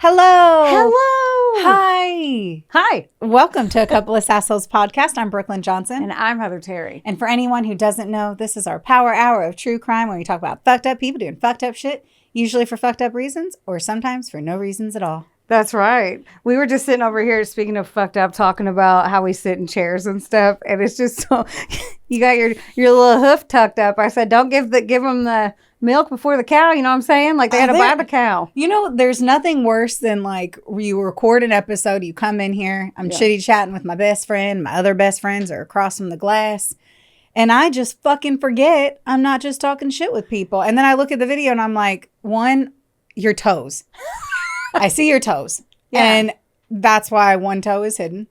Hello. Hello. Hi. Hi. Welcome to A Couple of Sassholes podcast. I'm Brooklyn Johnson. And I'm Heather Terry. And for anyone who doesn't know, this is our power hour of true crime where we talk about fucked up people doing fucked up shit, usually for fucked up reasons or sometimes for no reasons at all. That's right. We were just sitting over here, speaking of fucked up, talking about how we sit in chairs and stuff. And it's just so, you got your little hoof tucked up. I said, don't give them the milk before the cow. You know what I'm saying? Like they had to buy the cow. You know, there's nothing worse than like you record an episode, you come in here, I'm chitty chatting with my best friend, my other best friends are across from the glass. And I just fucking forget I'm not just talking shit with people. And then I look at the video and I'm like, one, your toes. I see your toes. Yeah. And that's why one toe is hidden.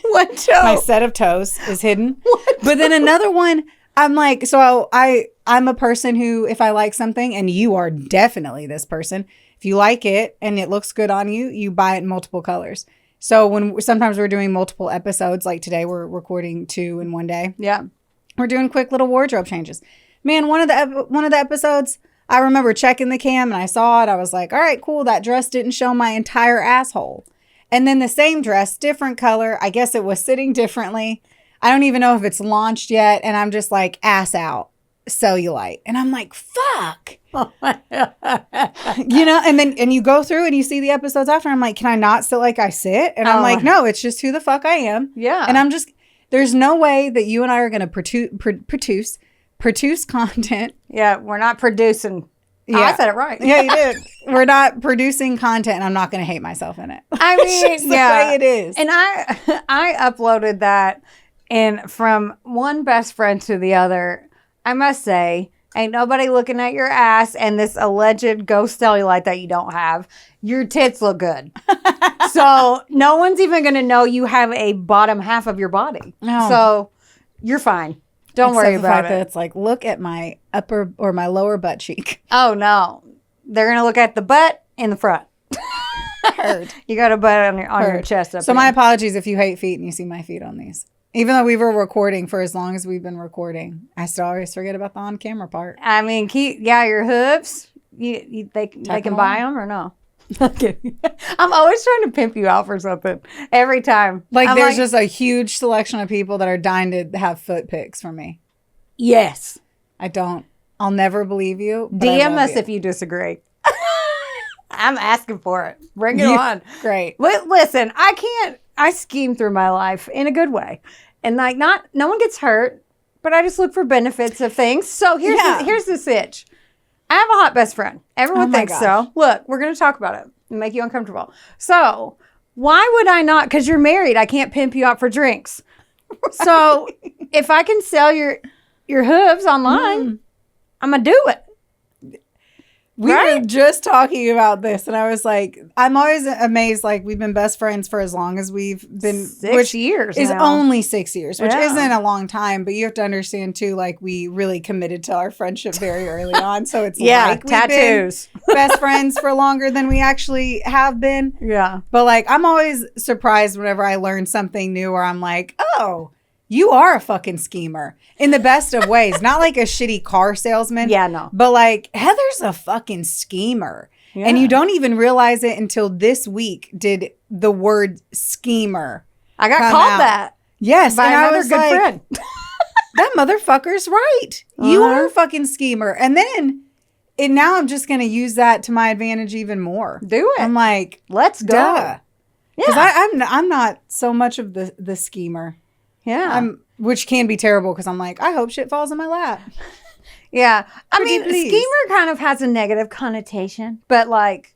One toe. My set of toes is hidden. But then another one, I'm like, so I'm a person who, if I like something, and you are definitely this person, if you like it and it looks good on you, you buy it in multiple colors. So sometimes we're doing multiple episodes, like today we're recording 2 in one day. Yeah. We're doing quick little wardrobe changes. Man, one of the episodes, I remember checking the cam and I saw it. I was like, all right, cool. That dress didn't show my entire asshole. And then the same dress, different color. I guess it was sitting differently. I don't even know if it's launched yet. And I'm just like, ass out, cellulite. And I'm like, fuck. You know, and you go through and you see the episodes after. I'm like, can I not sit like I sit? And I'm like, no, it's just who the fuck I am. Yeah. And I'm just, there's no way that you and I are going to produce content. Yeah, we're not producing. Yeah. Oh, I said it right. Yeah, you did. We're not producing content, and I'm not going to hate myself in it. I mean, it's just the way it is. And I uploaded that, and from one best friend to the other, I must say, ain't nobody looking at your ass and this alleged ghost cellulite that you don't have. Your tits look good. So no one's even going to know you have a bottom half of your body. No. So you're fine. Don't worry about it. That it's like, look at my upper or my lower butt cheek. Oh, no. They're going to look at the butt in the front. Heard. You got a butt on your chest up So my apologies if you hate feet and you see my feet on these. Even though we were recording for as long as we've been recording, I still always forget about the on-camera part. I mean, your hooves, they can buy them or no? Okay. I'm always trying to pimp you out for something every time. Like there's just a huge selection of people that are dying to have foot pics from me. Yes. I'll never believe you. DM us if you disagree. I'm asking for it. Bring it on. Great. Listen, I scheme through my life in a good way. And like no one gets hurt, but I just look for benefits of things. So here's the sitch. I have a hot best friend. Everyone thinks so. Look, we're going to talk about it and make you uncomfortable. So why would I not? Because you're married. I can't pimp you out for drinks. Right. So if I can sell your hooves online, I'm going to do it. We were just talking about this, and I was like, I'm always amazed. Like, we've been best friends for as long as we've been. 6 years is now. only 6 years, which isn't a long time. But you have to understand, too, like, we really committed to our friendship very early on. So it's like tattoos. We've been best friends for longer than we actually have been. Yeah. But, like, I'm always surprised whenever I learn something new where I'm like, oh, you are a fucking schemer in the best of ways. Not like a shitty car salesman. Yeah, no. But like, Heather's a fucking schemer. Yeah. And you don't even realize it until this week did the word schemer I got called that. Yes. By another good friend. That motherfucker's right. You are a fucking schemer. And now I'm just going to use that to my advantage even more. Do it. I'm like, let's go. Duh. Because I'm not so much of the schemer. Yeah. Which can be terrible because I'm like, I hope shit falls in my lap. Yeah. I mean, schemer kind of has a negative connotation, but like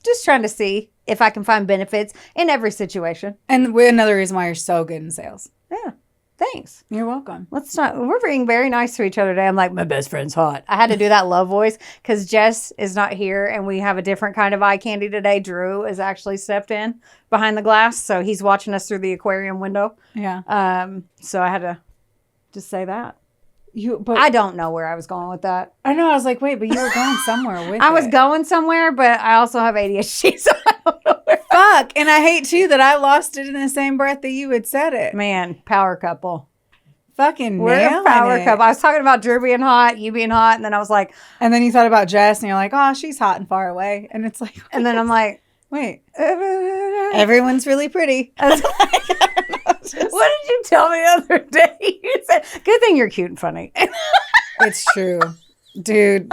just trying to see if I can find benefits in every situation. And another reason why you're so good in sales. Yeah. Thanks. You're welcome. We're being very nice to each other today. I'm like, my best friend's hot. I had to do that love voice because Jess is not here and we have a different kind of eye candy today. Drew has actually stepped in behind the glass. So he's watching us through the aquarium window. Yeah. So I had to just say that. But I don't know where I was going with that. I know. I was like, wait, but you were going somewhere with it. I was going somewhere, but I also have ADHD, so I don't know where. Fuck. And I hate, too, that I lost it in the same breath that you had said it. Man, power couple. Fucking We're a power couple. I was talking about Drew being hot, you being hot, and then I was like... And then you thought about Jess, and you're like, oh, she's hot and far away. And it's like... And then I'm like... Wait. Everyone's really pretty. What did you tell me the other day? You said, good thing you're cute and funny. It's true. Dude.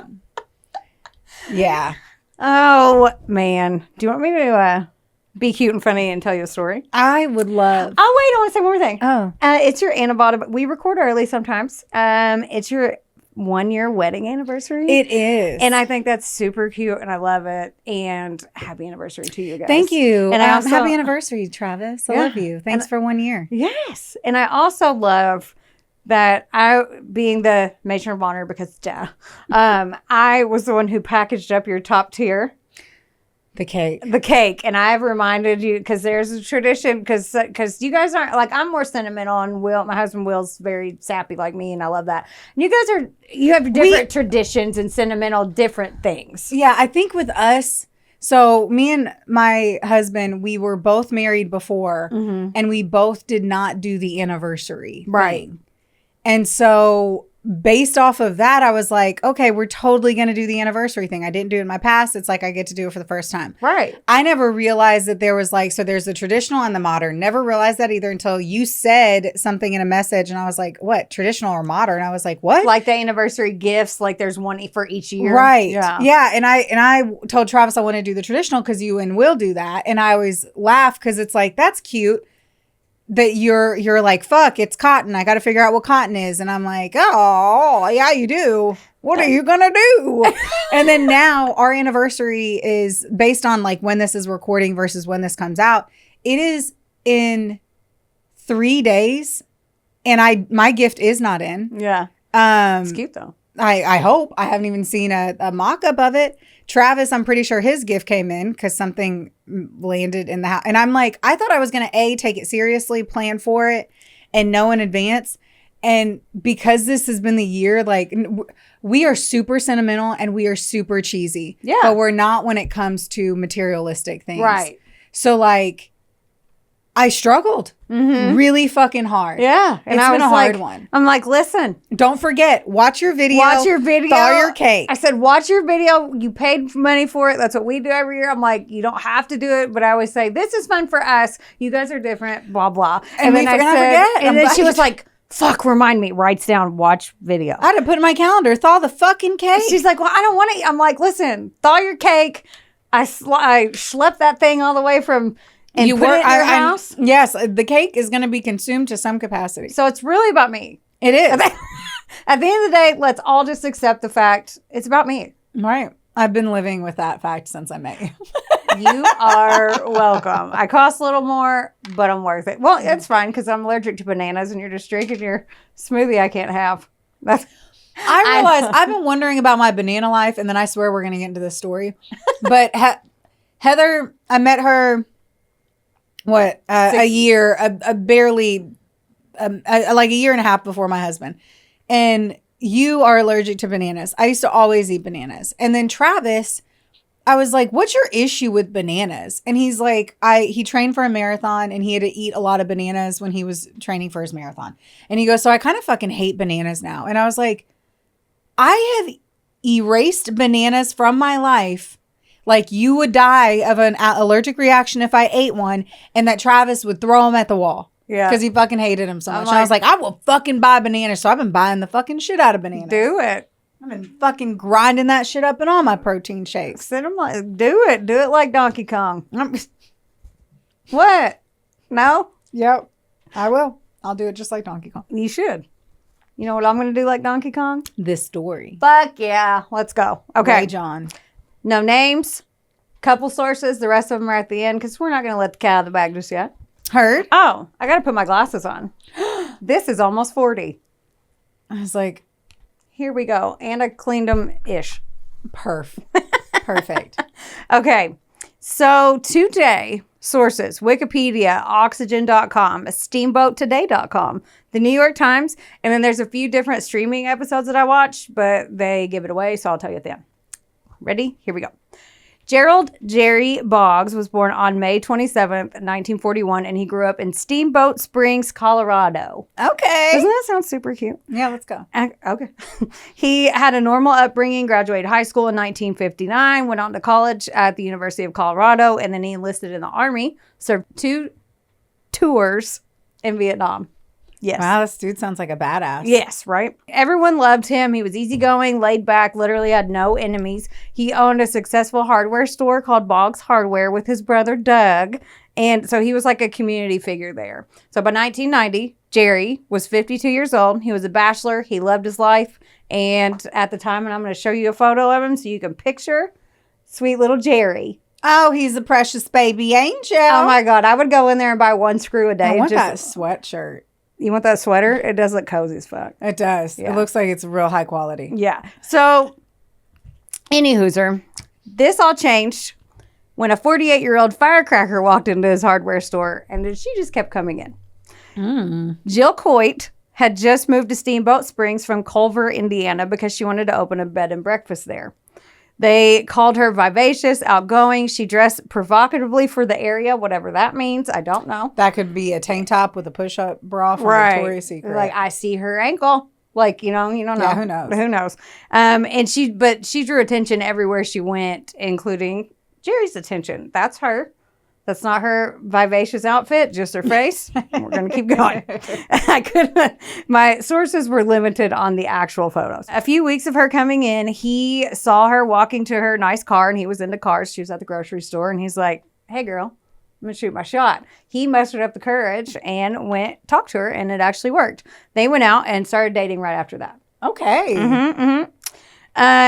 Yeah. Oh, man. Do you want me to be cute and funny and tell you a story? I would love. Oh, wait. I want to say one more thing. Oh. It's your antibody. We record early sometimes. It's your 1-year wedding anniversary. It is. And I think that's super cute and I love it. And happy anniversary to you guys. Thank you. And I also, happy anniversary, Travis. I love you. Thanks for 1 year. Yes. And I also love that I, being the matron of honor, because I was the one who packaged up your top tier. The cake. And I've reminded you, because there's a tradition, because you guys aren't, like, I'm more sentimental, and my husband Will's very sappy like me, and I love that. And you have different traditions and sentimental different things. Yeah, I think with us, so me and my husband, we were both married before, and we both did not do the anniversary. Right. thing. And so based off of that, I was like, okay, we're totally going to do the anniversary thing. I didn't do it in my past. It's like I get to do it for the first time. Right. I never realized that there was so there's the traditional and the modern. Never realized that either until you said something in a message. And I was like, what? Traditional or modern? I was like, what? Like the anniversary gifts, like there's one for each year. Right. Yeah. Yeah. And I told Travis I want to do the traditional because you and Will do that. And I always laugh because it's like, that's cute. That you're like, fuck, it's cotton. I got to figure out what cotton is. And I'm like, oh, yeah, you do. What are you going to do? And then now our anniversary is based on like when this is recording versus when this comes out. It is in 3 days. And my gift is not in. Yeah. It's cute though. I hope. I haven't even seen a mock-up of it. Travis, I'm pretty sure his gift came in because something landed in the house. And I'm like, I thought I was going to take it seriously, plan for it, and know in advance. And because this has been the year, like, we are super sentimental and we are super cheesy. Yeah. But we're not when it comes to materialistic things. Right. So, like, I struggled really fucking hard. Yeah. And It's I been was a hard like, one. I'm like, listen. Don't forget, watch your video. Watch your video. Thaw your cake. I said, watch your video. You paid money for it. That's what we do every year. I'm like, you don't have to do it. But I always say, this is fun for us. You guys are different, blah, blah. And then I forget. And then she was like, fuck, remind me. Writes down, watch video. I had to put in my calendar, thaw the fucking cake. She's like, well, I don't want to eat. I'm like, listen, thaw your cake. I schlepped that thing all the way from... And you put it in your house? Yes, the cake is going to be consumed to some capacity. So it's really about me. It is. At the end of the day, let's all just accept the fact it's about me. Right. I've been living with that fact since I met you. You are welcome. I cost a little more, but I'm worth it. Well, it's fine because I'm allergic to bananas and you're just drinking your smoothie I can't have. I realize I've been wondering about my banana life, and then I swear we're going to get into this story. But Heather, I met her... a year, barely, like a year and a half before my husband. And you are allergic to bananas. I used to always eat bananas. And then Travis, I was like, what's your issue with bananas? And he's like, he trained for a marathon and he had to eat a lot of bananas when he was training for his marathon. And he goes, so I kind of fucking hate bananas now. And I was like, I have erased bananas from my life. Like you would die of an allergic reaction if I ate one, and that Travis would throw them at the wall. Yeah. Because he fucking hated them so much. And I was like, I will fucking buy bananas. So I've been buying the fucking shit out of bananas. Do it. I've been fucking grinding that shit up in all my protein shakes. Sit them like, do it. Do it like Donkey Kong. What? No? Yep. I will. I'll do it just like Donkey Kong. You should. You know what I'm going to do like Donkey Kong? This story. Fuck yeah. Let's go. Okay. Ray John. No names, couple sources. The rest of them are at the end because we're not going to let the cat out of the bag just yet. Heard? Oh, I got to put my glasses on. This is almost 40. I was like, here we go. And I cleaned them-ish. Perfect. Okay. So today, sources, Wikipedia, Oxygen.com, SteamboatToday.com, the New York Times, and then there's a few different streaming episodes that I watch, but they give it away, so I'll tell you at the end. Ready? Here we go. Gerald Jerry Boggs was born on May 27th, 1941, and he grew up in Steamboat Springs, Colorado. Okay. Doesn't that sound super cute? Yeah, let's go. Okay. He had a normal upbringing, graduated high school in 1959, went on to college at the University of Colorado, and then he enlisted in the Army, served 2 tours in Vietnam. Yes. Wow, this dude sounds like a badass. Yes, right? Everyone loved him. He was easygoing, laid back, literally had no enemies. He owned a successful hardware store called Boggs Hardware with his brother Doug. And so he was like a community figure there. So by 1990, Jerry was 52 years old. He was a bachelor. He loved his life. And at the time, and I'm going to show you a photo of him so you can picture sweet little Jerry. Oh, he's a precious baby angel. Oh my God. I would go in there and buy 1 screw a day. I want that sweatshirt. You want that sweater? It does look cozy as fuck. It does. Yeah. It looks like it's real high quality. Yeah. So, anywhooser, this all changed when a 48-year-old firecracker walked into his hardware store, and she just kept coming in. Jill Coit had just moved to Steamboat Springs from Culver, Indiana, because she wanted to open a bed and breakfast there. They called her vivacious, outgoing. She dressed provocatively for the area, whatever that means. I don't know. That could be a tank top with a push-up bra from Victoria's Secret. Like, I see her ankle. Like, you don't know. Yeah, who knows? Who knows? And she drew attention everywhere she went, including Jerry's attention. That's her. That's not her vivacious outfit, just her face. We're going to keep going. My sources were limited on the actual photos. A few weeks of her coming in, he saw her walking to her nice car, and he was into cars. She was at the grocery store, and he's like, hey, girl, I'm going to shoot my shot. He mustered up the courage and talked to her, and it actually worked. They went out and started dating right after that. Okay.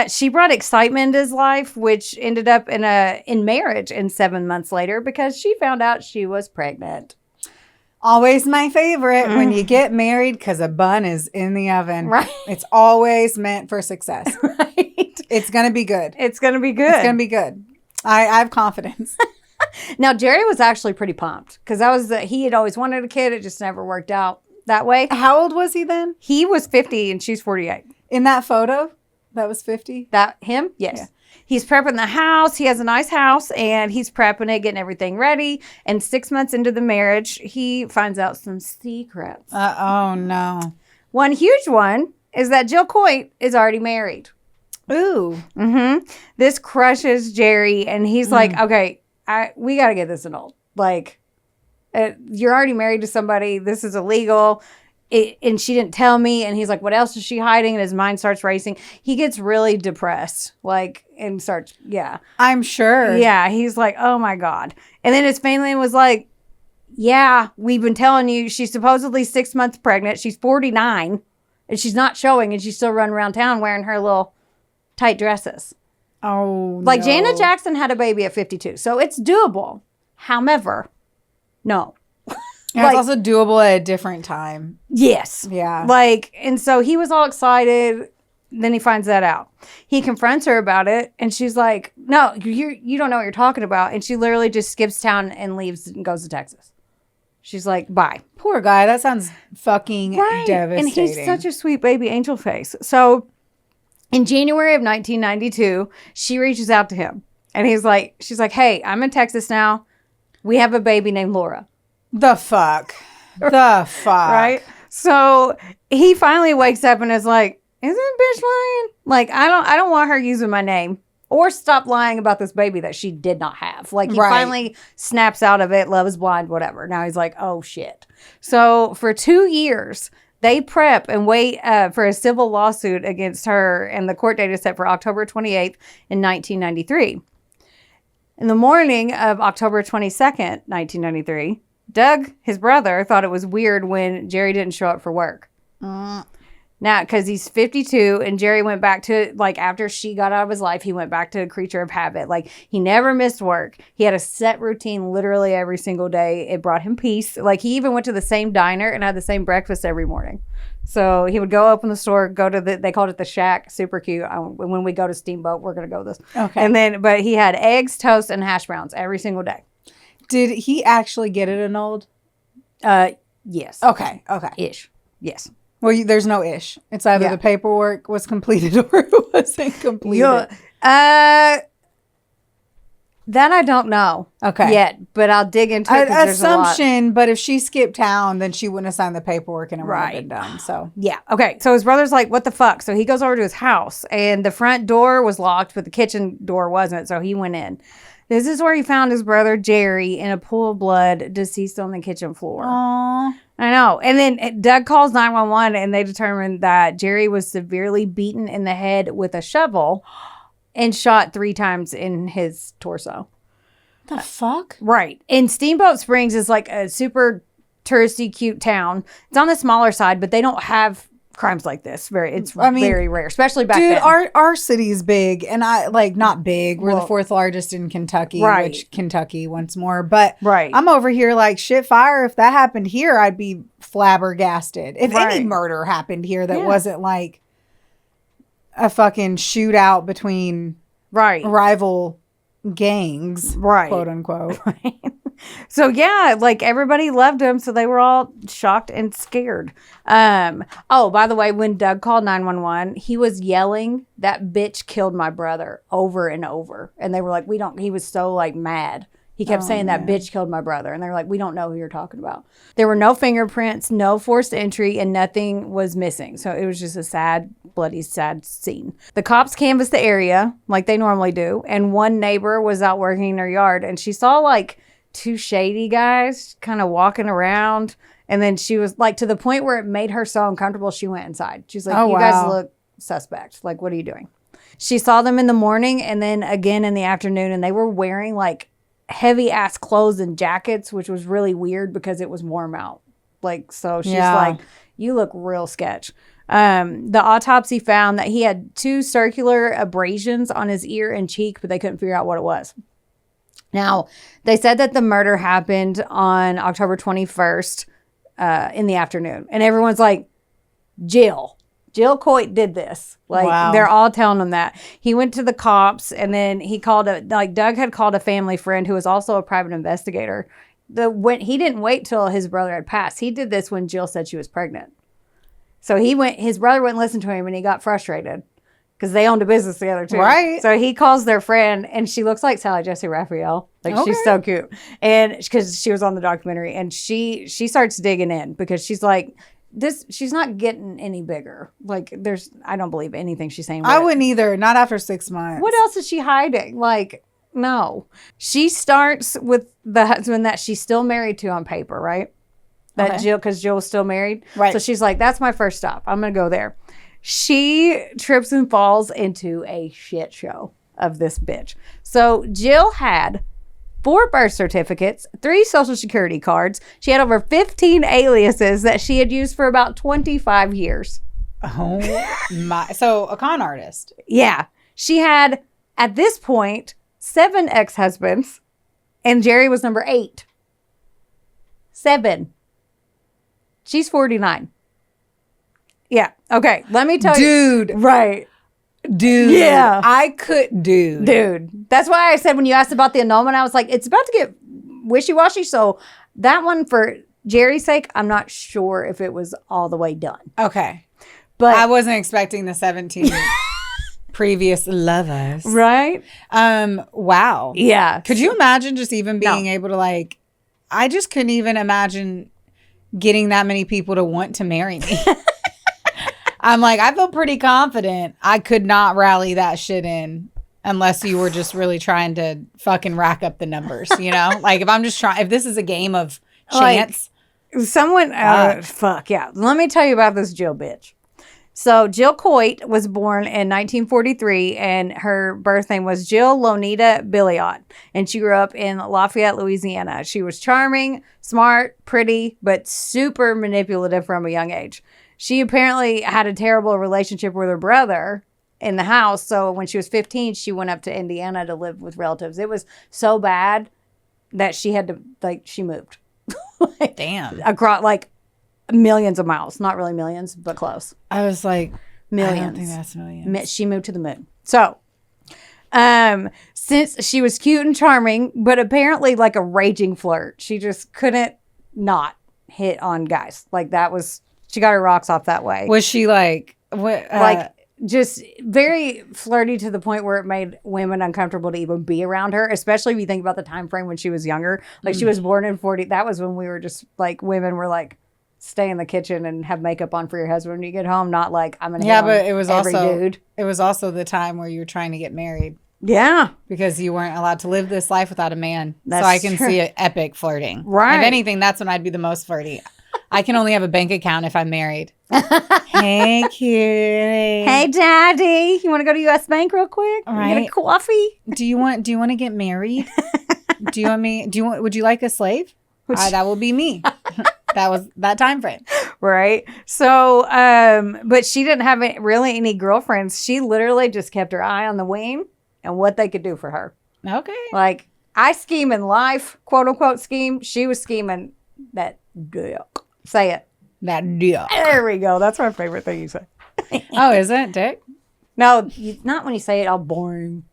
She brought excitement into his life, which ended up in marriage 7 months later because she found out she was pregnant. Always my favorite when you get married because a bun is in the oven. Right. It's always meant for success. Right. It's going to be good. It's going to be good. It's going to be good. I have confidence. Now, Jerry was actually pretty pumped because he had always wanted a kid. It just never worked out that way. How old was he then? He was 50 and she's 48. In that photo? That was 50? That him? Yes. Yeah. He's prepping the house. He has a nice house and he's prepping it, getting everything ready. And 6 months into the marriage, he finds out some secrets. Oh, no. One huge one is that Jill Coit is already married. Ooh. This crushes Jerry and he's like, okay, we got to get this annulled. Like, you're already married to somebody. This is illegal. And she didn't tell me. And he's like, what else is she hiding? And his mind starts racing. He gets really depressed, and starts, yeah. I'm sure. Yeah, he's like, oh my God. And then his family was like, yeah, we've been telling you she's supposedly 6 months pregnant. She's 49 and she's not showing and she's still running around town wearing her little tight dresses. Oh, Like no. Janet Jackson had a baby at 52. So it's doable. However, no. Yeah, it's also doable at a different time. Yes. Yeah. And so he was all excited. Then he finds that out. He confronts her about it. And she's like, no, you don't know what you're talking about. And she literally just skips town and leaves and goes to Texas. She's like, bye. Poor guy. That sounds fucking devastating. And he's such a sweet baby angel face. So in January of 1992, she reaches out to him. And she's like, hey, I'm in Texas now. We have a baby named Laura. The fuck. Right? So he finally wakes up and is like, isn't bitch lying? Like, I don't want her using my name. Or stop lying about this baby that she did not have. Like, he finally snaps out of it, love is blind, whatever. Now he's like, oh, shit. So for 2 years, they prep and wait for a civil lawsuit against her. And the court date is set for October 28th in 1993. In the morning of October 22nd, 1993, Doug, his brother, thought it was weird when Jerry didn't show up for work. Now, because he's 52 and Jerry went back to, after she got out of his life, he went back to a creature of habit. Like, he never missed work. He had a set routine literally every single day. It brought him peace. Like, he even went to the same diner and had the same breakfast every morning. So he would go open the store, go to they called it the Shack. Super cute. When we go to Steamboat, we're going to go this. Okay. But he had eggs, toast, and hash browns every single day. Did he actually get it annulled? Yes. Okay. Ish. Yes. Well, there's no ish. It's either the paperwork was completed or it wasn't completed. That I don't know. Okay. Yet, but I'll dig into it. Assumption, but if she skipped town, then she wouldn't have signed the paperwork and it wouldn't have been done. So yeah. Okay. So his brother's like, what the fuck? So he goes over to his house and the front door was locked, but the kitchen door wasn't. So he went in. This is where he found his brother Jerry in a pool of blood, deceased on the kitchen floor. Aww. I know. And then Doug calls 911 and they determined that Jerry was severely beaten in the head with a shovel and shot 3 times in his torso. The fuck? Right. And Steamboat Springs is like a super touristy, cute town. It's on the smaller side, but they don't have crimes like this. Very rare, especially back then. Dude, our city's big, and not big. We're the 4th largest in Kentucky, which Kentucky once more. But I'm over here like shit fire. If that happened here, I'd be flabbergasted. If any murder happened here that wasn't like a fucking shootout between rival gangs, quote unquote. So yeah, like everybody loved him, so they were all shocked and scared. Oh, by the way, when Doug called 911, he was yelling, "That bitch killed my brother," over and over. And they were like, he was so like mad. He kept saying that bitch killed my brother. And they were like, we don't know who you're talking about. There were no fingerprints, no forced entry, and nothing was missing. So it was just a sad, bloody, sad scene. The cops canvassed the area like they normally do. And one neighbor was out working in her yard. And she saw like 2 shady guys kind of walking around. And then she was like, to the point where it made her so uncomfortable, she went inside. She's like, you guys look suspect. Like, what are you doing? She saw them in the morning and then again in the afternoon. And they were wearing like heavy ass clothes and jackets, which was really weird because it was warm out. Like, so she's like, you look real sketch. The autopsy found that he had 2 circular abrasions on his ear and cheek, but they couldn't figure out what it was. Now, they said that the murder happened on October 21st in the afternoon. And everyone's like, Jill Coit did this. Like, they're all telling him that. He went to the cops, and then he called Doug had called a family friend who was also a private investigator. He didn't wait till his brother had passed. He did this when Jill said she was pregnant. So his brother wouldn't listen to him, and he got frustrated because they owned a business together too. Right. So he calls their friend, and she looks like Sally Jesse Raphael. Like, she's so cute. And because she was on the documentary, and she starts digging in because she's like, she's not getting any bigger. Like, I don't believe anything she's saying. I wouldn't either. Not after 6 months. What else is she hiding? Like, no. She starts with the husband that she's still married to on paper, right? Jill, because Jill was still married. Right. So she's like, that's my first stop. I'm going to go there. She trips and falls into a shit show of this bitch. So Jill had 4 birth certificates, 3 social security cards. She had over 15 aliases that she had used for about 25 years. Oh my. So a con artist. Yeah. She had, at this point, 7 ex-husbands, and Jerry was number 8. 7. She's 49. Yeah. Okay. Let me tell you. Dude. Right. Dude. Yeah. I could. Dude. That's why I said when you asked about the annulment, I was like, it's about to get wishy-washy. So that one, for Jerry's sake, I'm not sure if it was all the way done. Okay. But I wasn't expecting the 17 previous lovers. Right? Wow. Yeah. Could you imagine just even being able to, like, I just couldn't even imagine getting that many people to want to marry me. I'm like, I feel pretty confident I could not rally that shit in unless you were just really trying to fucking rack up the numbers, you know? Like, if I'm just trying, if this is a game of chance. Like, fuck, yeah. Let me tell you about this Jill bitch. So Jill Coit was born in 1943, and her birth name was Jill Lonita Coit, and she grew up in Lafayette, Louisiana. She was charming, smart, pretty, but super manipulative from a young age. She apparently had a terrible relationship with her brother in the house, so when she was 15, she went up to Indiana to live with relatives. It was so bad that she had to, like, she moved. Damn. Across, like, millions of miles. Not really millions, but close. I was like, millions. I don't think that's millions. She moved to the moon. So, since she was cute and charming, but apparently like a raging flirt, she just couldn't not hit on guys. Like, that was, she got her rocks off that way. Was she like, what? just very flirty to the point where it made women uncomfortable to even be around her, especially if you think about the time frame when she was younger. Like, she was born in 40. That was when we were just, like, women were like, stay in the kitchen and have makeup on for your husband when you get home, not like, I'm going to but it was also the time where you were trying to get married. Yeah. Because you weren't allowed to live this life without a man. That's so I can true. see it epic flirting. Right. If anything, that's when I'd be the most flirty. I can only have a bank account if I'm married. Hey, cutie. Hey, daddy. You want to go to U.S. Bank real quick? Right. Get a coffee? Do you want to get married? Would you like a slave? That will be me. That was that time frame. Right. So, but she didn't have really any girlfriends. She literally just kept her eye on the wing and what they could do for her. Okay. Like, I scheme in life, quote unquote scheme. She was scheming that dick. Say it. That dick. There we go. That's my favorite thing you say. Oh, is it, Dick? No, not when you say it all boring.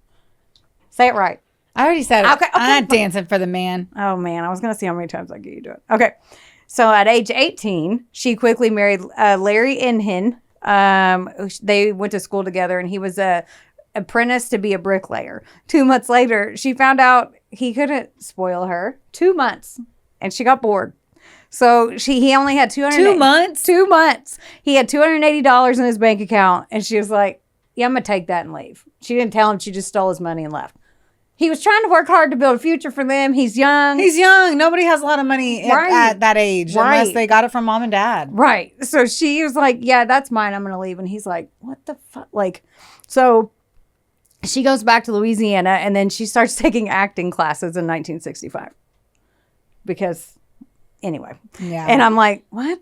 Say it right. I already said it. Okay, I'm not dancing for the man. Oh, man. I was going to see how many times I get you to it. Okay. So at age 18, she quickly married Larry Inhin. They went to school together, and he was a apprentice to be a bricklayer. 2 months later, she found out he couldn't spoil her. 2 months. And she got bored. So he only had 2 months? 2 months. He had $280 in his bank account. And she was like, yeah, I'm going to take that and leave. She didn't tell him. She just stole his money and left. He was trying to work hard to build a future for them. He's young. Nobody has a lot of money at that age unless they got it from mom and dad. Right. So she was like, yeah, that's mine. I'm going to leave. And he's like, what the fuck? Like, so she goes back to Louisiana, and then she starts taking acting classes in 1965. Because, anyway. Yeah. And I'm like, what?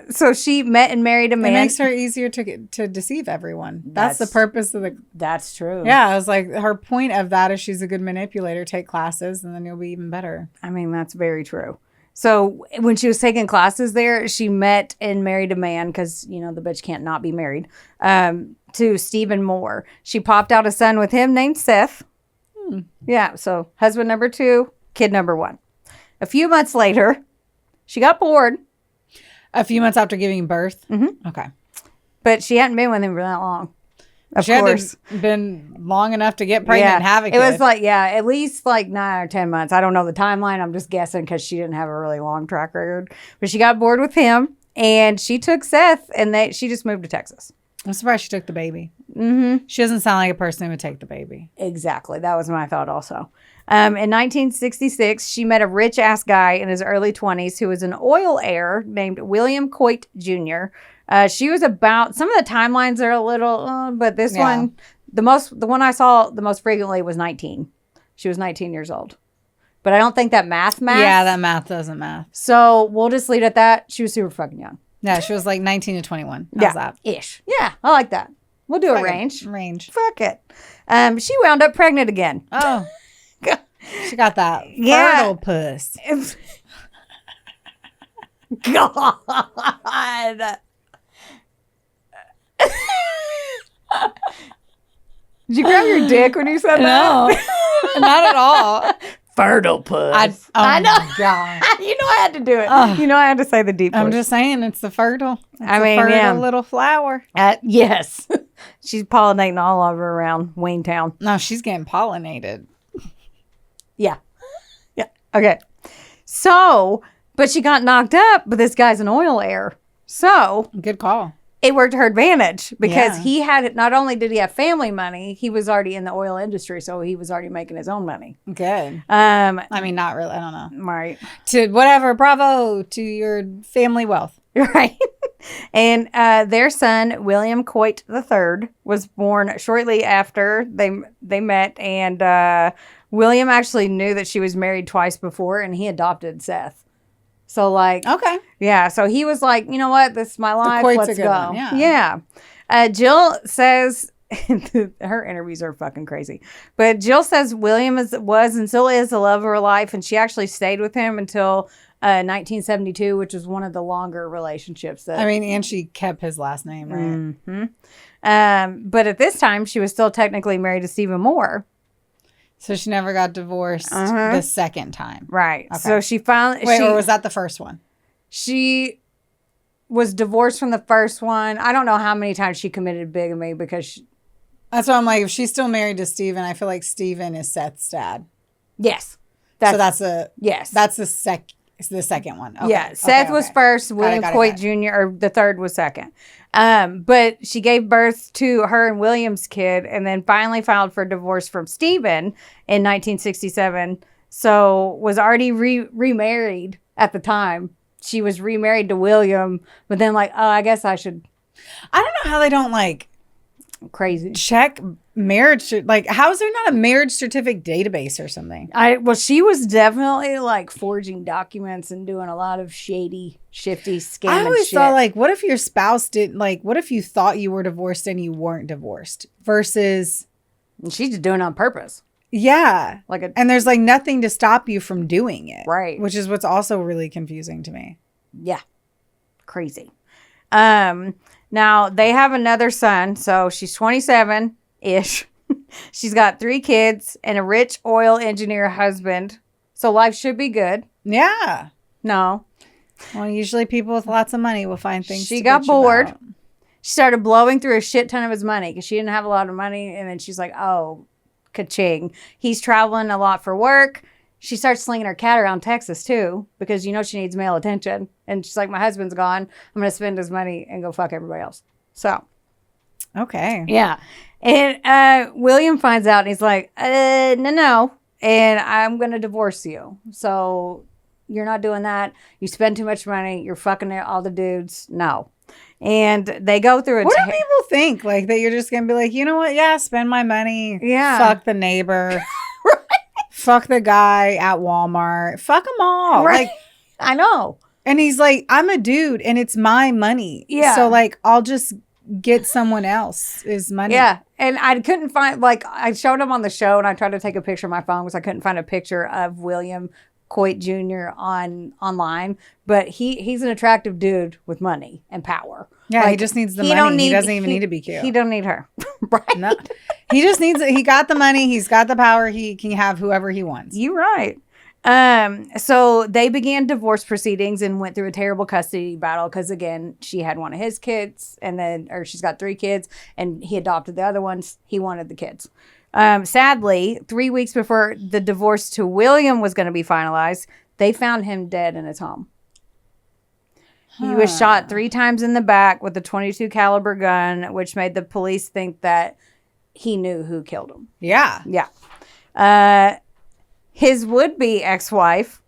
So she met and married a man. It makes her easier to deceive everyone. That's the purpose of the... That's true. Yeah, I was like, her point of that is she's a good manipulator. Take classes, and then you'll be even better. I mean, that's very true. So when she was taking classes there, she met and married a man, because, the bitch can't not be married, to Stephen Moore. She popped out a son with him named Seth. Yeah, so husband number 2, kid number 1. A few months later, she got bored. A few months after giving birth? Mm-hmm. Okay. But she hadn't been with him for that long. Of she course. Hadn't been long enough to get pregnant and have a kid. It was like, at least like 9 or 10 months. I don't know the timeline. I'm just guessing because she didn't have a really long track record. But she got bored with him, and she took Seth, and she just moved to Texas. I'm surprised she took the baby. Mm-hmm. She doesn't sound like a person who would take the baby. Exactly. That was my thought also. In 1966, she met a rich-ass guy in his early 20s who was an oil heir named William Coit Jr. She was about... Some of the timelines are a little... but this one... The one I saw the most frequently was 19. She was 19 years old. But I don't think that math. Yeah, that math doesn't math. So we'll just leave it at that. She was super fucking young. Yeah, she was like 19 to 21. How's that? Ish. Yeah, I like that. We'll do a range. Range. Fuck it. She wound up pregnant again. Oh. She got that fertile puss. God. Did you grab your dick when you said that? No, not at all. Fertile puss. I know. God. You know I had to do it. I had to say the deep voice. I'm just saying, it's the fertile. It's fertile little flower. Yes. She's pollinating all over around Wayne-town. No, she's getting pollinated. Yeah. Yeah. Okay. So, but she got knocked up, but this guy's an oil heir. So. Good call. It worked to her advantage because he had, not only did he have family money, he was already in the oil industry, so he was already making his own money. Good. I mean, not really. I don't know. Right. To whatever. Bravo to your family wealth. Right. And their son, William Coit III, was born shortly after they met, and William actually knew that she was married twice before, and he adopted Seth. So, like, okay. Yeah. So he was like, you know what? This is my life. Let's go. One, yeah. Jill says, her interviews are fucking crazy. But Jill says William was and still is the love of her life. And she actually stayed with him until 1972, which was one of the longer relationships. And she kept his last name, right? Mm-hmm. But at this time, she was still technically married to Stephen Moore. So she never got divorced the second time. Right. Okay. So she finally... Wait, or was that the first one? was divorced from the first one. I don't know how many times she committed bigamy because that's why I'm like, if she's still married to Steven, I feel like Steven is Seth's dad. Yes. That's the second one. Okay. Yeah. Seth was first, William Coit Jr., or the third was second. But she gave birth to her and William's kid and then finally filed for divorce from Steven in 1967. So was already remarried at the time. She was remarried to William, but then like, oh, I guess I should. I don't know how they don't like crazy check marriage. Like, how is there not a marriage certificate database or something? Well, she was definitely like forging documents and doing a lot of shifty scamming. I always shit. thought like, what if your spouse did like, what if you thought you were divorced and you weren't divorced versus. And she's just doing it on purpose. Yeah. And there's like nothing to stop you from doing it. Right. Which is what's also really confusing to me. Yeah. Crazy. Now they have another son. So she's 27-ish. She's got 3 kids and a rich oil engineer husband. So life should be good. Yeah. No. Well, usually people with lots of money will find things. She got bored. She started blowing through a shit ton of his money because she didn't have a lot of money. And then she's like, oh, ka-ching. He's traveling a lot for work. She starts slinging her cat around Texas too because she needs male attention. And she's like, my husband's gone. I'm going to spend his money and go fuck everybody else. So. Okay. Yeah. And William finds out and he's like, no. And I'm going to divorce you. So you're not doing that. You spend too much money. You're fucking all the dudes. No. And they go through it. What do people think? Like that you're just going to be like, you know what? Yeah, spend my money. Yeah. Fuck the neighbor. Right. Fuck the guy at Walmart. Fuck them all. Right. Like, I know. And he's like, I'm a dude and it's my money. Yeah. So like, I'll just get someone else's money. Yeah. And I couldn't find, like, I showed him on the show and I tried to take a picture of my phone because I couldn't find a picture of William Coit Jr. online, but he's an attractive dude with money and power. Yeah, like, he just needs the money. He doesn't even need to be cute. He don't need her. Right. No. He just needs he got the money, he's got the power, he can have whoever he wants. You're right. So they began divorce proceedings and went through a terrible custody battle because again, she had one of his kids or she's got 3 kids and he adopted the other ones. He wanted the kids. Sadly, 3 weeks before the divorce to William was going to be finalized, they found him dead in his home. He was shot 3 times in the back with a .22 caliber gun, which made the police think that he knew who killed him. Yeah. Yeah. His would-be ex-wife,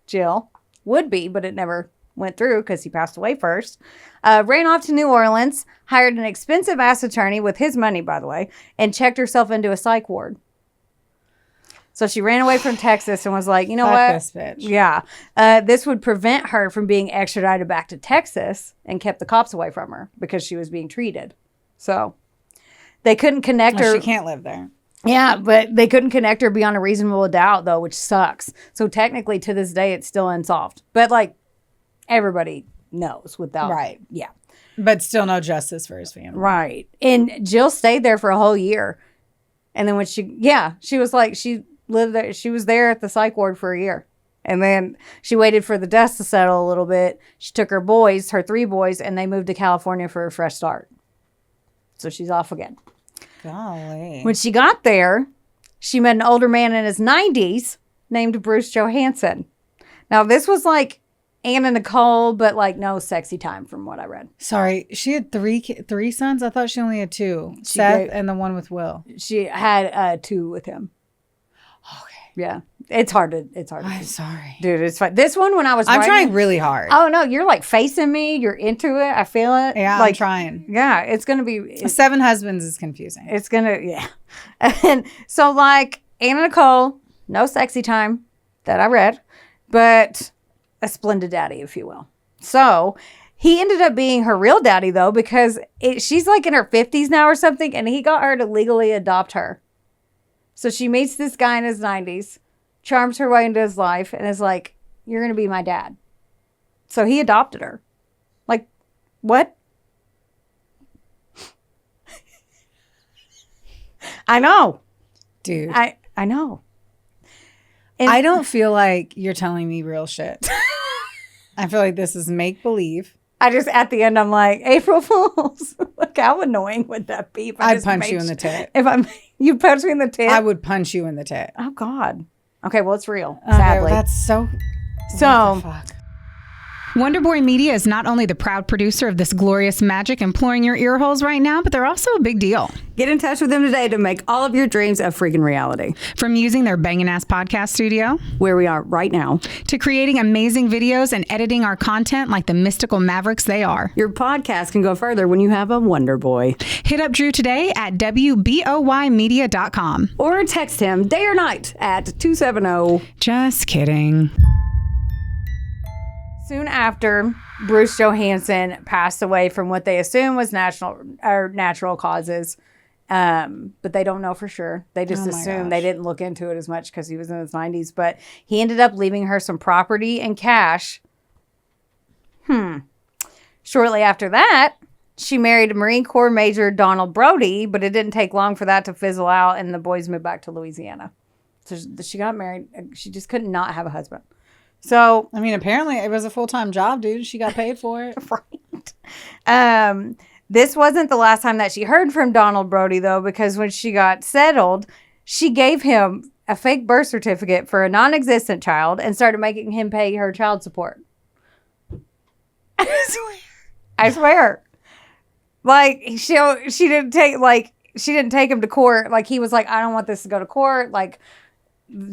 Jill, but it never went through because he passed away first, ran off to New Orleans, hired an expensive ass attorney with his money, by the way, and checked herself into a psych ward. So she ran away from Texas and was like, you know what? This bitch. Yeah. This would prevent her from being extradited back to Texas and kept the cops away from her because she was being treated. So they couldn't connect her. She can't live there. Yeah, but they couldn't connect her beyond a reasonable doubt, though, which sucks. So technically, to this day, it's still unsolved. But, like, everybody knows without... Right. Yeah. But still no justice for his family. Right. And Jill stayed there for a whole year. And then when she was like, she lived there. She was there at the psych ward for a year. And then she waited for the dust to settle a little bit. She took her 3 boys, and they moved to California for a fresh start. So she's off again. Golly. When she got there, she met an older man in his 90s named Bruce Johansson. Now, this was like Anna Nicole, but like no sexy time from what I read. Sorry, she had 3 sons? I thought she only had 2. Seth and the one with Will. She had 2 with him. Okay. Yeah. It's hard to. I'm sorry. Dude, it's fine. This one, when I was I'm trying really hard. Oh, no. You're like facing me. You're into it. I feel it. Yeah, like, I'm trying. Yeah. It's going to be. 7 husbands is confusing. It's going to. Yeah. And so like Anna Nicole, no sexy time that I read, but a splendid daddy, if you will. So he ended up being her real daddy, though, because she's like in her 50s now or something, and he got her to legally adopt her. So she meets this guy in his 90s, charms her way into his life, and is like, you're going to be my dad. So he adopted her. Like, what? I know. Dude. I know. And I don't feel like you're telling me real shit. I feel like this is make-believe. I just, at the end, I'm like, April Fools. Look, how annoying would that be? I'd punch you in the tit. You punch me in the tit? I would punch you in the tit. Oh, God. Okay, well, it's real, sadly. That's so... So... What the fuck? Wonder Boy Media is not only the proud producer of this glorious magic imploring your ear holes right now, but they're also a big deal. Get in touch with them today to make all of your dreams a freaking reality. From using their bangin' ass podcast studio, where we are right now, to creating amazing videos and editing our content like the mystical mavericks they are. Your podcast can go further when you have a Wonder Boy. Hit up Drew today at WBOYmedia.com. Or text him day or night at 270. Just kidding. Soon after, Bruce Johansson passed away from what they assume was natural causes, but they don't know for sure. They just assume. They didn't look into it as much because he was in his 90s. But he ended up leaving her some property and cash. Shortly after that, she married Marine Corps Major Donald Brody, but it didn't take long for that to fizzle out, and the boys moved back to Louisiana. So she got married. She just could not have a husband. So, I mean, apparently it was a full-time job, dude. She got paid for it. Right. This wasn't the last time that she heard from Donald Brody, though, because when she got settled, she gave him a fake birth certificate for a non-existent child and started making him pay her child support. I swear. Like, she didn't take him to court. Like, he was like, I don't want this to go to court. Like,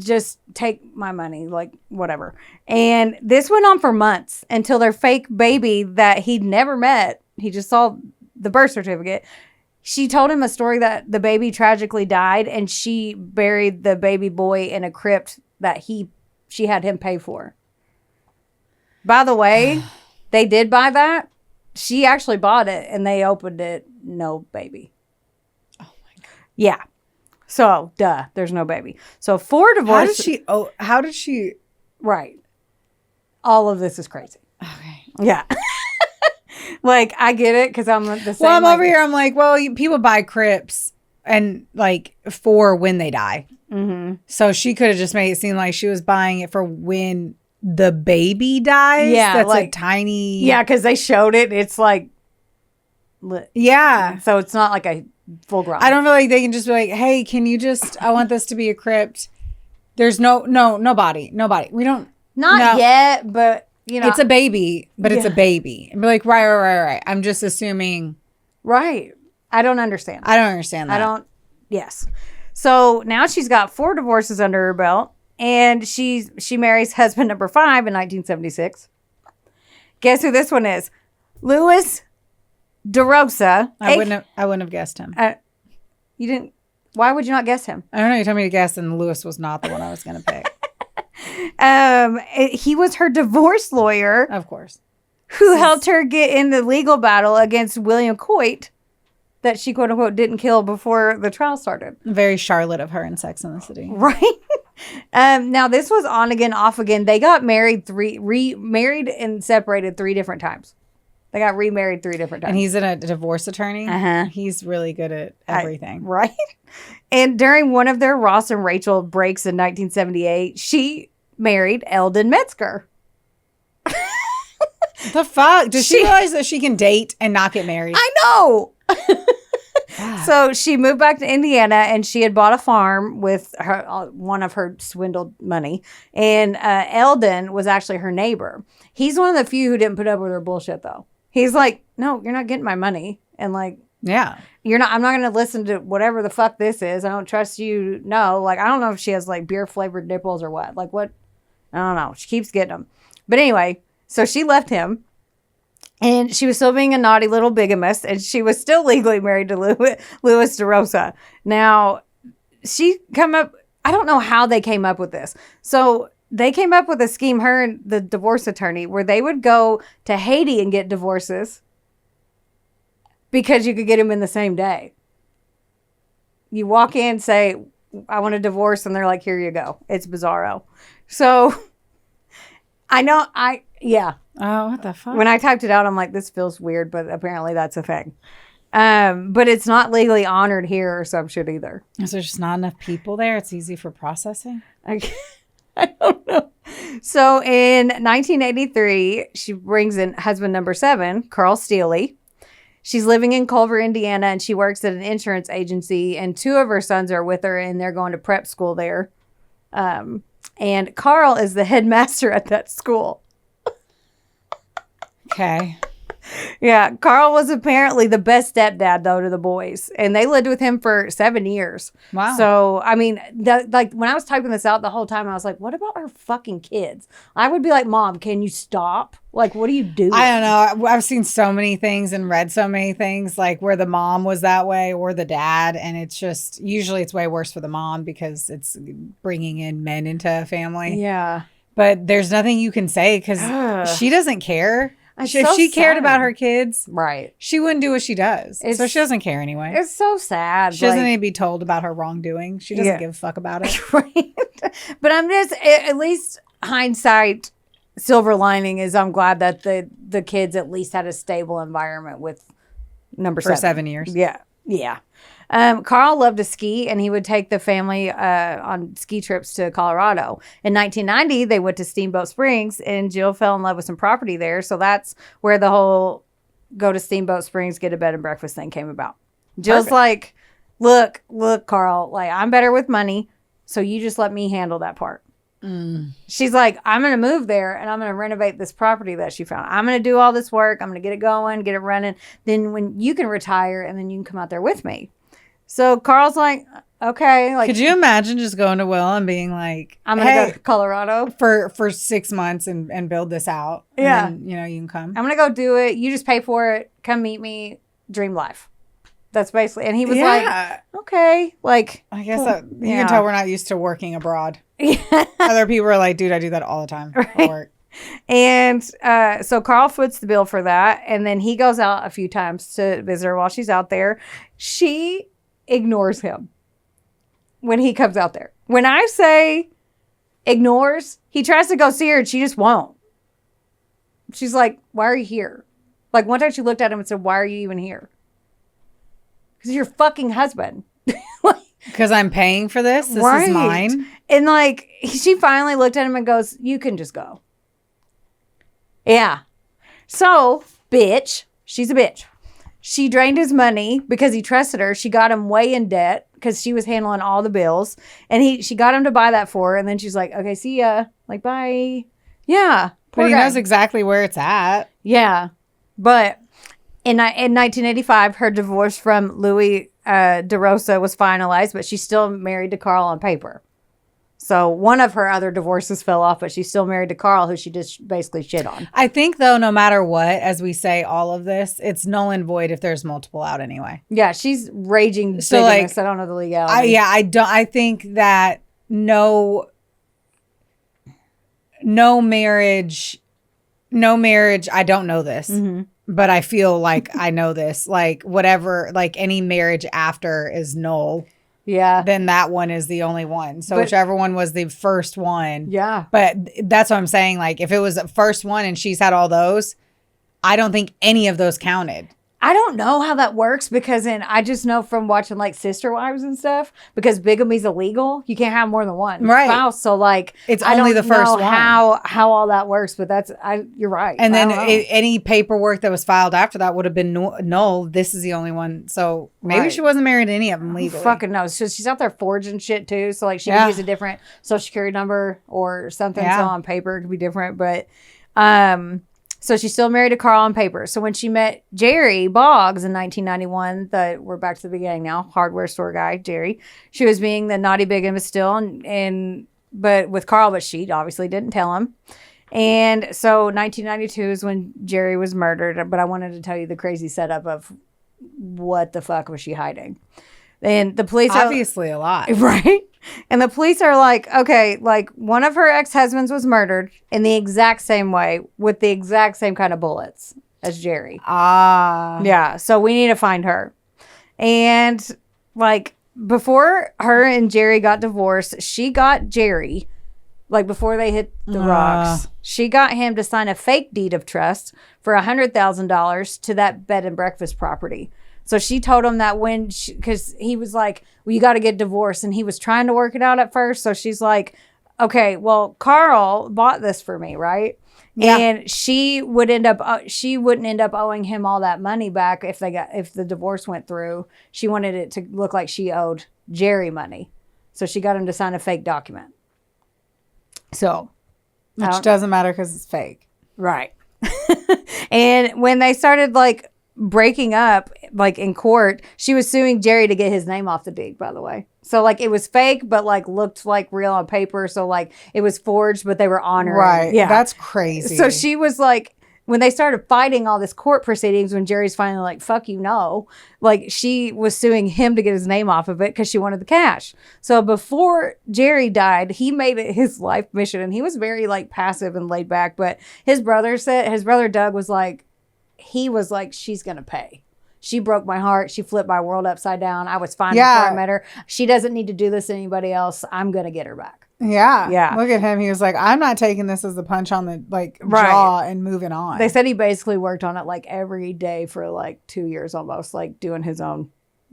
just take my money, like, whatever. And this went on for months until their fake baby that he'd never met, he just saw the birth certificate. She told him a story that the baby tragically died, and she buried the baby boy in a crypt that she had him pay for. By the way, they did buy that. She actually bought it, and they opened it. No baby. Oh, my God. Yeah. So, there's no baby. So, 4 divorces. How did she? Right. All of this is crazy. Okay. Yeah. Like, I get it because I'm the same. Well, I'm over here. I'm like, well, people buy crypts and like for when they die. Mm-hmm. So she could have just made it seem like she was buying it for when the baby dies. Yeah. That's like, a tiny. Yeah, because they showed it. It's like. Yeah. So, it's not like a full grown. I don't feel like they can just be like, hey, can you just, I want this to be a crypt. There's nobody. We don't. Not yet, but, you know. It's a baby, but it's a baby. And be like, right. I'm just assuming. Right. I don't understand. I don't understand that. Yes. So now she's got 4 divorces under her belt, and she marries husband number 5 in 1976. Guess who this one is? Louis DeRosa. I wouldn't have guessed him. You didn't. Why would you not guess him? I don't know. You told me to guess, and Lewis was not the one I was going to pick. He was her divorce lawyer, of course, who helped her get in the legal battle against William Coit that she quote unquote didn't kill before the trial started. Very Charlotte of her in Sex and the City, right? Now this was on again, off again. They got married remarried and separated 3 different times. They got remarried 3 different times. And he's a divorce attorney. Uh-huh. He's really good at everything. Right? And during one of their Ross and Rachel breaks in 1978, she married Eldon Metzger. The fuck? Does she realize that she can date and not get married? I know. So she moved back to Indiana, and she had bought a farm with her one of her swindled money. And Eldon was actually her neighbor. He's one of the few who didn't put up with her bullshit, though. He's like, no, you're not getting my money. And like, yeah, I'm not going to listen to whatever the fuck this is. I don't trust you. No, like, I don't know if she has like beer flavored nipples or what. Like, what? I don't know. She keeps getting them. But anyway, so she left him, and she was still being a naughty little bigamist, and she was still legally married to Louis DeRosa. Now, I don't know how they came up with this. So they came up with a scheme, her and the divorce attorney, where they would go to Haiti and get divorces because you could get them in the same day. You walk in, say, I want a divorce, and they're like, here you go. It's bizarro. So yeah. Oh, what the fuck? When I typed it out, I'm like, this feels weird, but apparently that's a thing. But it's not legally honored here or some shit either. Is there just not enough people there? It's easy for processing? I don't know. So in 1983, she brings in husband number 7, Carl Steely. She's living in Culver, Indiana, and she works at an insurance agency, and 2 of her sons are with her, and they're going to prep school there. And Carl is the headmaster at that school. Okay. Yeah, Carl was apparently the best stepdad, though, to the boys. And they lived with him for 7 years. Wow. So, I mean, like, when I was typing this out the whole time, I was like, what about our fucking kids? I would be like, Mom, can you stop? Like, what are you doing? I don't know. I've seen so many things and read so many things, like where the mom was that way or the dad. And it's just, usually it's way worse for the mom because it's bringing in men into a family. Yeah. But there's nothing you can say because she doesn't care. If so she cared sad. about her kids, Right. she wouldn't do what she does. So she doesn't care anyway. It's so sad. She doesn't need to be told about her wrongdoing. She doesn't give a fuck about it. Right. But I'm just, at least hindsight, silver lining is I'm glad that the kids at least had a stable environment with number 7. For 7 years. Yeah. Yeah. Carl loved to ski, and he would take the family on ski trips to Colorado. In 1990, they went to Steamboat Springs, and Jill fell in love with some property there. So that's where the whole go to Steamboat Springs, get a bed and breakfast thing came about. Jill's like, look, Carl, like, I'm better with money, so you just let me handle that part. She's like, I'm going to move there, and I'm going to renovate this property that she found. I'm going to do all this work. I'm going to get it going, get it running. Then when you can retire, and then you can come out there with me. So Carl's like, okay. Like, could you imagine just going to Will and being like, I'm going to go to Colorado for 6 months and build this out. Yeah. And then, you can come. I'm going to go do it. You just pay for it. Come meet me. Dream life. That's basically. And he was like, okay. Like, I guess you can tell we're not used to working abroad. Other people are like, dude, I do that all the time at work. And so Carl foots the bill for that. And then he goes out a few times to visit her while she's out there. She ignores him when he comes out there. When I say ignores, he tries to go see her and she just won't. She's like, why are you here? Like, one time she looked at him and said, why are you even here? Because your fucking husband. Because I'm paying for this. This is mine. And like, she finally looked at him and goes, you can just go. Yeah. So, bitch. She's a bitch. She drained his money because he trusted her. She got him way in debt because she was handling all the bills. And she got him to buy that for her. And then she's like, okay, see ya. Like, bye. Yeah. But he knows exactly where it's at. Yeah. But in 1985, her divorce from Louis DeRosa was finalized, but she's still married to Carl on paper. So one of her other divorces fell off, but she's still married to Carl, who she just basically shit on. I think, though, no matter what, as we say all of this, it's null and void if there's multiple out anyway. Yeah, she's raging so bigamous. Like, I don't know the legality. I think that no marriage, I don't know this. Mm-hmm. But I feel like I know this. Like, whatever, like any marriage after is null. Yeah. Then that one is the only one. So whichever one was the first one. Yeah. But that's what I'm saying. Like, if it was the first one and she's had all those, I don't think any of those counted. I don't know how that works because I just know from watching like Sister Wives and stuff, because bigamy's illegal. You can't have more than one spouse. So like, it's only the first one. How all that works, but you're right. And then any paperwork that was filed after that would have been null. This is the only one. So maybe she wasn't married to any of them legally. Fucking knows. So she's out there forging shit too. So like she could use a different social security number or something. So on paper it could be different, but so she's still married to Carl on paper. So when she met Jerry Boggs in 1991, we're back to the beginning now, hardware store guy, Jerry, she was being the naughty bigamist still, but with Carl, but she obviously didn't tell him. And so 1992 is when Jerry was murdered. But I wanted to tell you the crazy setup of what the fuck was she hiding. And the police obviously a lot. Right? And the police are like, okay, like one of her ex-husbands was murdered in the exact same way with the exact same kind of bullets as Jerry. Yeah. So we need to find her. And like before her and Jerry got divorced, she got Jerry, like before they hit the rocks, she got him to sign a fake deed of trust for $100,000 to that bed and breakfast property. So she told him that because he was like, well, you got to get divorced. And he was trying to work it out at first. So she's like, okay, well, Carl bought this for me, right? Yeah. And she wouldn't end up owing him all that money back if the divorce went through. She wanted it to look like she owed Jerry money. So she got him to sign a fake document. So. Which doesn't matter because it's fake. Right. And when they started like breaking up, like in court, she was suing Jerry to get his name off the deed, by the way. So like it was fake, but like looked like real on paper. So like it was forged, but they were honoring. Right. Yeah. That's crazy. So she was like, when they started fighting all this court proceedings, when Jerry's finally like, fuck you, no, like she was suing him to get his name off of it because she wanted the cash. So before Jerry died, he made it his life mission, and he was very like passive and laid back. But his brother Doug was like, she's going to pay. She broke my heart. She flipped my world upside down. I was fine before I met her. She doesn't need to do this to anybody else. I'm going to get her back. Yeah. Yeah. Look at him. He was like, I'm not taking this as a punch on the jaw and moving on. They said he basically worked on it like every day for like 2 years almost, like doing his own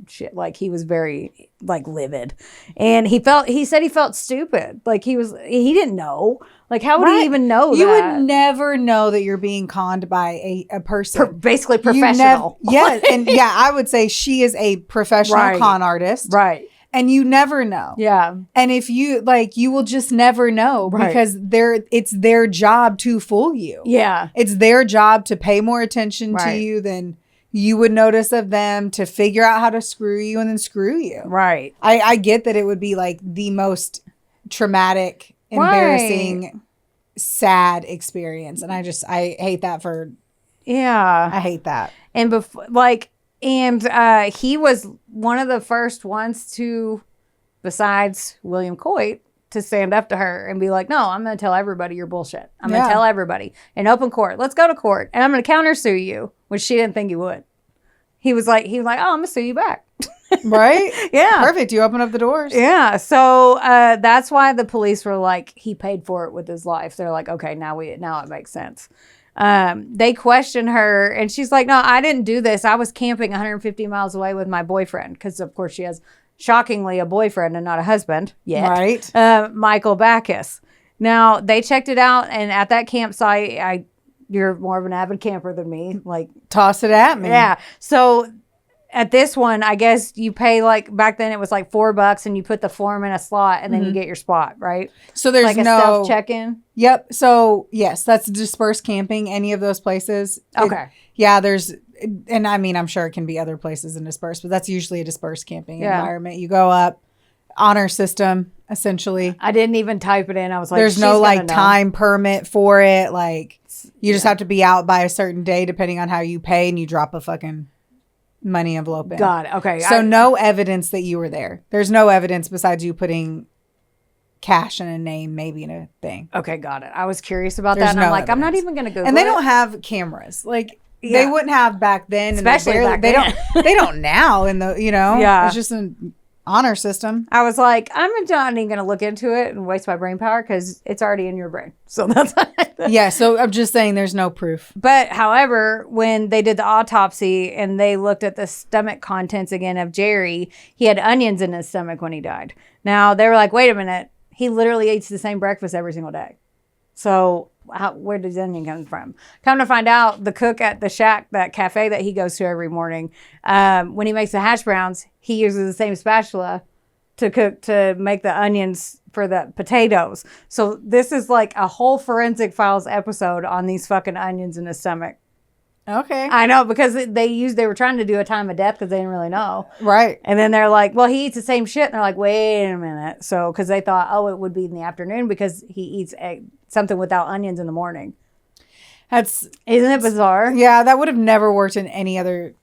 shit. Like he was very like livid, and he said he felt stupid. Like he didn't know. Like how would he even know you that? Would never know that you're being conned by a person. Basically professional. Yeah. And yeah, I would say she is a professional con artist. Right. And you never know. Yeah. And if you you will just never know because it's their job to fool you. Yeah. It's their job to pay more attention to you than you would notice of them, to figure out how to screw you and then screw you. Right. I get that it would be like the most traumatic, embarrassing, sad experience. And I hate that for. Yeah. I hate that. And before, he was one of the first ones to, besides William Coit, to stand up to her and be like, no, I'm going to tell everybody you're bullshit. I'm going to tell everybody in open court. Let's go to court. And I'm going to countersue you, which she didn't think he would. He was like, oh, I'm going to sue you back. Right? Yeah. Perfect. You open up the doors. Yeah. So that's why the police were like, he paid for it with his life. They're like, okay, now it makes sense. They questioned her and she's like, no, I didn't do this. I was camping 150 miles away with my boyfriend. Because of course she has shockingly a boyfriend and not a husband yet. Right. Michael Backus. Now they checked it out. And at that campsite, you're more of an avid camper than me. Like toss it at me. Yeah. So at this one, I guess you pay back then it was like $4 and you put the form in a slot and then you get your spot, right? So there's like a self check-in. Yep. So yes, that's dispersed camping. Any of those places. Okay. And I mean, I'm sure it can be other places in dispersed, but that's usually a dispersed camping environment. You go up, honor system, essentially. I didn't even type it in. I was like, there's no time permit for it. Like you just have to be out by a certain day, depending on how you pay, and you drop a fucking money envelope in. Got it. Okay. So no evidence that you were there. There's no evidence besides you putting cash in a name, maybe in a thing. Okay, got it. I was curious about that. And I'm like, evidence. I'm not even going to Google And they don't have cameras. Like they wouldn't have back then. Especially back then. They don't now in the, Yeah. It's just an honor system. I was like, I'm not even going to look into it and waste my brain power because it's already in your brain. So that's yeah. So I'm just saying there's no proof. But however, when they did the autopsy and they looked at the stomach contents again of Jerry, he had onions in his stomach when he died. Now they were like, wait a minute. He literally eats the same breakfast every single day. So where does onion come from? Come to find out, the cook at the shack, that cafe that he goes to every morning, when he makes the hash browns, he uses the same spatula to make the onions for the potatoes. So this is like a whole Forensic Files episode on these fucking onions in his stomach. Okay. I know, because they were trying to do a time of death because they didn't really know. Right. And then they're like, well, he eats the same shit. And they're like, wait a minute. So, because they thought, it would be in the afternoon because he eats something without onions in the morning. Isn't it bizarre? Yeah, that would have never worked in any other.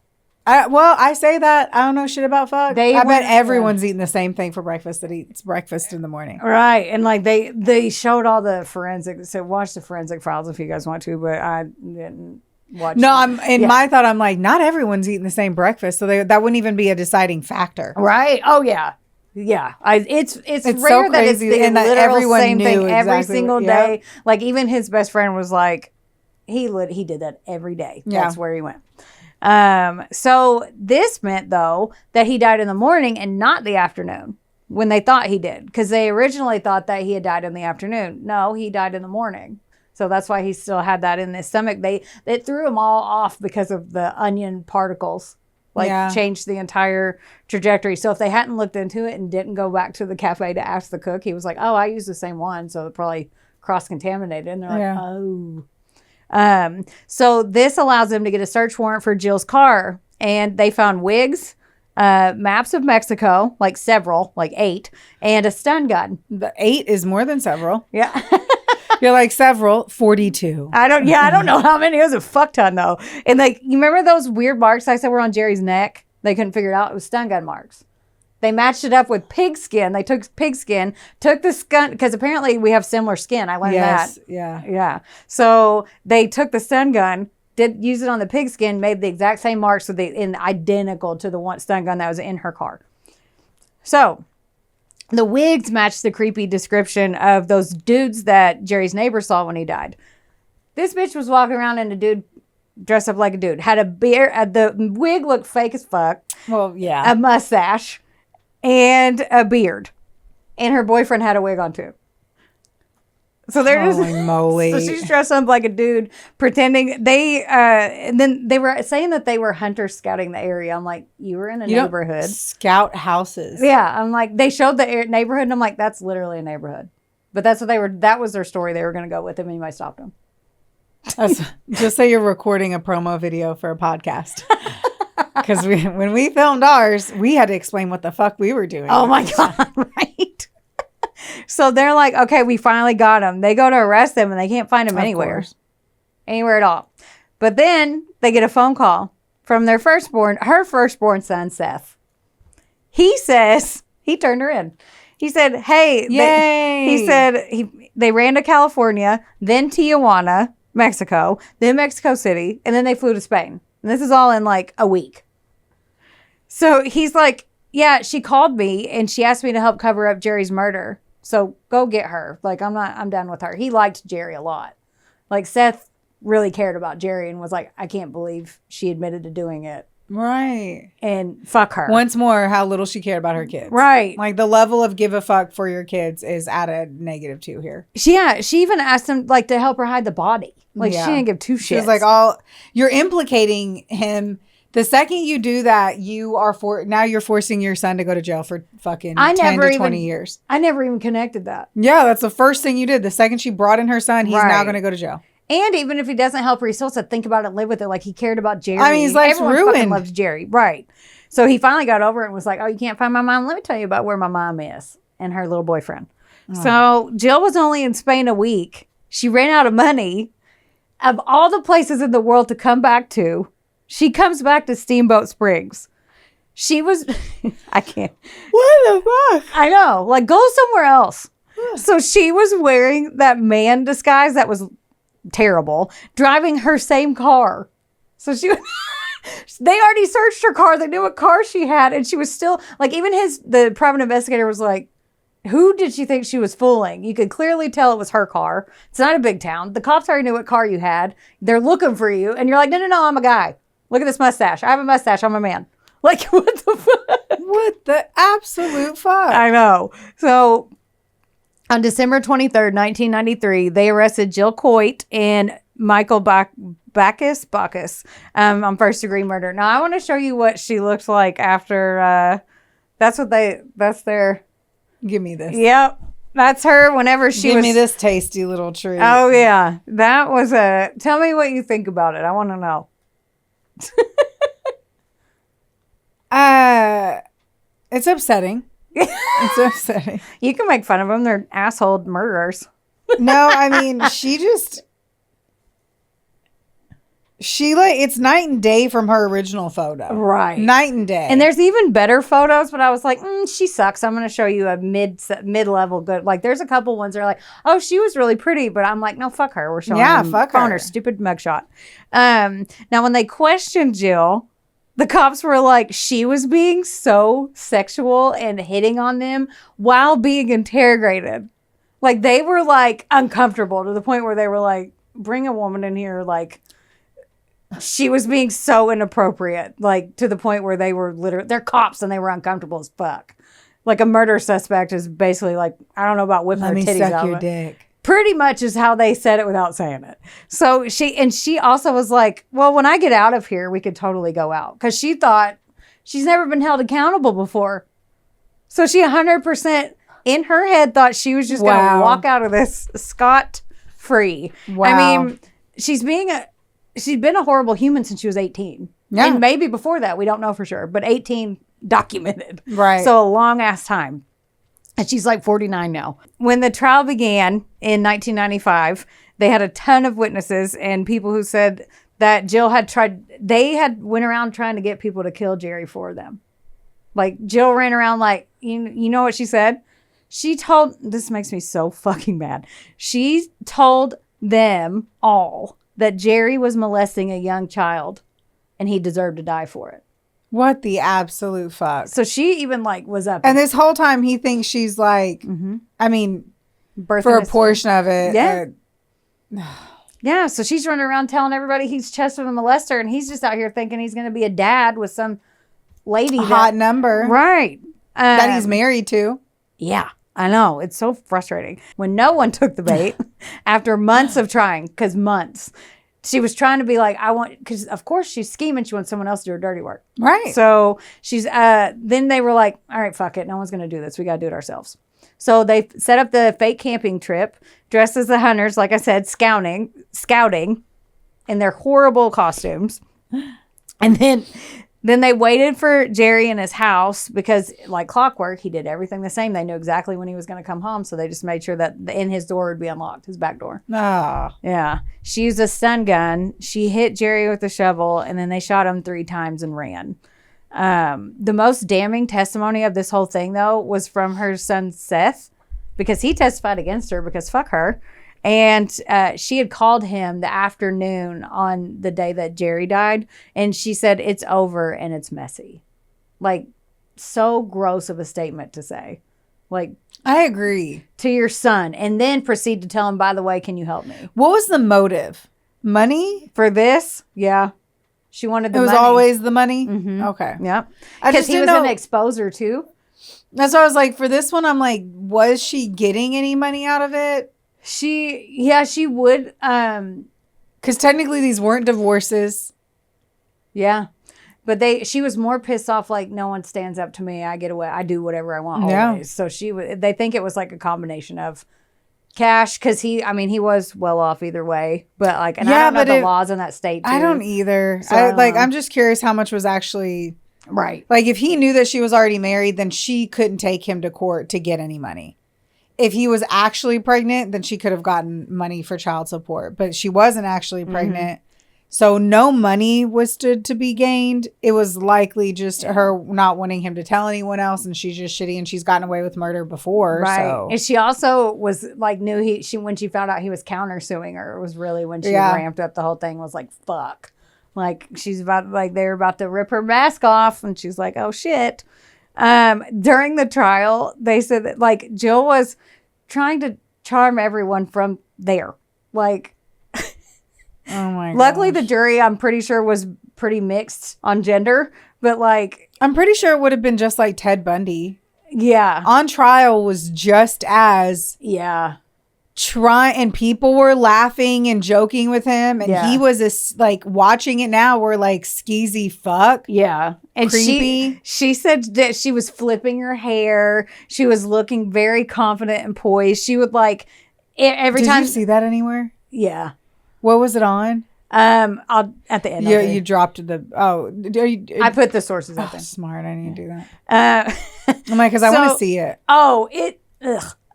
I say that. I don't know shit about fuck. I bet everyone's eating the same thing for breakfast that eats breakfast in the morning. Right. And like they showed all the forensic. So watch the Forensic Files if you guys want to, but I didn't. My thought, I'm like, not everyone's eating the same breakfast, so that wouldn't even be a deciding factor, right? Oh yeah, yeah. It's rare so that it's the and literal that everyone same knew thing every exactly single day. Like even his best friend was like, he did that every day. That's where he went. So this meant though that he died in the morning and not the afternoon. when they thought he did. Because they originally thought that he had died in the afternoon. No, he died in the morning. So that's why he still had that in his stomach. They threw him all off because of the onion particles. Changed the entire trajectory. So if they hadn't looked into it and didn't go back to the cafe to ask the cook, he was like, oh, I used the same one. So it probably cross-contaminated. And they're like, oh. So this allows them to get a search warrant for Jill's car. And they found wigs, maps of Mexico, like several, like 8, and a stun gun. The 8 is more than several. Yeah. You're like several, 42. I don't know how many. It was a fuck ton though. And you remember those weird marks I said were on Jerry's neck? They couldn't figure it out. It was stun gun marks. They matched it up with pig skin. They took pig skin, took the skin, because apparently we have similar skin. I learned that. Yeah. So they took the stun gun, did use it on the pig skin, made the exact same marks identical to the one stun gun that was in her car. So the wigs matched the creepy description of those dudes that Jerry's neighbor saw when he died. This bitch was walking around in a dude dressed up like a dude. Had a beard. The wig looked fake as fuck. Well, yeah. A mustache and a beard. And her boyfriend had a wig on too. So they're Holy moly. So she's dressed up like a dude, pretending and then they were saying that they were hunters scouting the area. I'm like, you were in a neighborhood. Scout houses. Yeah, I'm like, they showed the neighborhood, and I'm like, that's literally a neighborhood. But that's what that was their story they were going to go with, and anybody stopped them. Just say you're recording a promo video for a podcast. Because when we filmed ours, we had to explain what the fuck we were doing. Oh my God, right? So they're like, okay, we finally got him. They go to arrest him and they can't find him anywhere at all. But then they get a phone call from her firstborn son, Seth. He says, he turned her in. He said, hey, they ran to California, then Tijuana, Mexico, then Mexico City, and then they flew to Spain. And this is all in like a week. So he's like, yeah, she called me and she asked me to help cover up Jerry's murder. So go get her. Like, I'm done with her. He liked Jerry a lot. Like, Seth really cared about Jerry and was like, I can't believe she admitted to doing it. Right. And fuck her. Once more, how little she cared about her kids. Right. Like, the level of give a fuck for your kids is at a -2 here. She even asked him, like, to help her hide the body. Like, she didn't give two shits. She was like, you're implicating him. The second you do that, now you're forcing your son to go to jail for fucking 10 to 20 years. I never even connected that. Yeah, that's the first thing you did. The second she brought in her son, he's now going to go to jail. And even if he doesn't help her, he still has to think about it and live with it. Like, he cared about Jerry. I mean, his life's Everyone ruined. fucking loves Jerry. Right. So he finally got over it and was like, oh, you can't find my mom? Let me tell you about where my mom is and her little boyfriend. Oh. So Jill was only in Spain a week. She ran out of money. Of all the places in the world to come back to, she comes back to Steamboat Springs. She was, I can't. What the fuck? I know. Like, go somewhere else. So she was wearing that man disguise that was terrible, driving her same car. So they already searched her car. They knew what car she had. And she was still, like, even the private investigator was like, who did she think she was fooling? You could clearly tell it was her car. It's not a big town. The cops already knew what car you had. They're looking for you. And you're like, no, I'm a guy. Look at this mustache. I have a mustache. I'm a man. Like, what the fuck? What the absolute fuck? I know. So on December 23rd, 1993, they arrested Jill Coit and Michael Bacchus on first-degree murder. Now, I want to show you what she looked like after. That's their... Give me this. Yep. That's her whenever she Give me this tasty little treat. Oh, yeah. That was tell me what you think about it. I want to know. It's upsetting. It's upsetting. You can make fun of them. They're asshole murderers. No, I mean, it's night and day from her original photo. Right. Night and day. And there's even better photos, but I was like, she sucks. I'm going to show you a mid-level good. Like, there's a couple ones that are like, oh, she was really pretty. But I'm like, no, fuck her. We're showing fuck her. Her stupid mugshot. Now, when they questioned Jill, the cops were like, she was being so sexual and hitting on them while being interrogated. Like, they were, like, uncomfortable to the point where they were like, bring a woman in here, like... She was being so inappropriate, like to the point where they were they're cops and they were uncomfortable as fuck. Like a murder suspect is basically like, I don't know about whipping her titties out. Let me suck your dick. Pretty much is how they said it without saying it. So she also was like, well, when I get out of here, we could totally go out. Because she thought she's never been held accountable before. So she 100% in her head thought she was just going to walk out of this scot-free. Wow. I mean, she's been a horrible human since she was 18. Yeah. And maybe before that, we don't know for sure. But 18 documented. Right. So a long ass time. And she's like 49 now. When the trial began in 1995, they had a ton of witnesses and people who said that Jill had went around trying to get people to kill Jerry for them. Like Jill ran around like, you know what she said? This makes me so fucking mad. She told them all that Jerry was molesting a young child and he deserved to die for it. What the absolute fuck? So she even like was up. And this whole time he thinks she's like, I mean, for a portion of it. Yeah. Yeah. So she's running around telling everybody he's Chester the molester and he's just out here thinking he's going to be a dad with some lady. Hot number. Right. That he's married to. Yeah. I know. It's so frustrating. When no one took the bait after months of trying, because months. She was trying to be like, because of course she's scheming. She wants someone else to do her dirty work. Right. So she's, then they were like, all right, fuck it. No one's going to do this. We got to do it ourselves. So they set up the fake camping trip, dressed as the hunters, like I said, scouting in their horrible costumes. And then they waited for Jerry in his house because, like clockwork, he did everything the same. They knew exactly when he was going to come home, so they just made sure that his door would be unlocked, his back door. Ah. Yeah. She used a stun gun. She hit Jerry with a shovel, and then they shot him 3 times and ran. The most damning testimony of this whole thing, though, was from her son, Seth, because he testified against her because fuck her. And she had called him the afternoon on the day that Jerry died. And she said, it's over and it's messy. Like, so gross of a statement to say. Like, I agree. To your son. And then proceed to tell him, by the way, can you help me? What was the motive? Money? For this? Yeah. She wanted the money. It was always the money? Mm-hmm. Okay. Yep. Because he was an exposer too. That's why I was like, for this one, I'm like, was she getting any money out of it? She would. Because technically these weren't divorces. Yeah. But she was more pissed off, like, no one stands up to me. I get away. I do whatever I want always. So they think it was like a combination of cash, because he was well off either way. But like, and I don't know the laws in that state too. I don't either. So I'm just curious how much was actually right. Like, if he knew that she was already married, then she couldn't take him to court to get any money. If he was actually pregnant, then she could have gotten money for child support. But she wasn't actually pregnant. So no money was to be gained. It was likely just her not wanting him to tell anyone else. And she's just shitty and she's gotten away with murder before. Right. So. And she also was like, when she found out he was countersuing her, it was really when she ramped up the whole thing, was like, fuck. Like, they're about to rip her mask off. And she's like, oh shit. During the trial, they said that like Jill was trying to charm everyone from there. Like, oh my god. Luckily the jury, I'm pretty sure, was pretty mixed on gender, but like, I'm pretty sure it would have been just like Ted Bundy. Yeah. On trial was just as and people were laughing and joking with him, and he was like watching it now. We're like, skeezy fuck. Yeah. And creepy. She said that she was flipping her hair. She was looking very confident and poised. She would like every time. Did you see that anywhere? Yeah. What was it on? I'll at the end. You dropped the. I put the sources up there. Smart. I need to do that. I'm like, because I want to see it. Oh,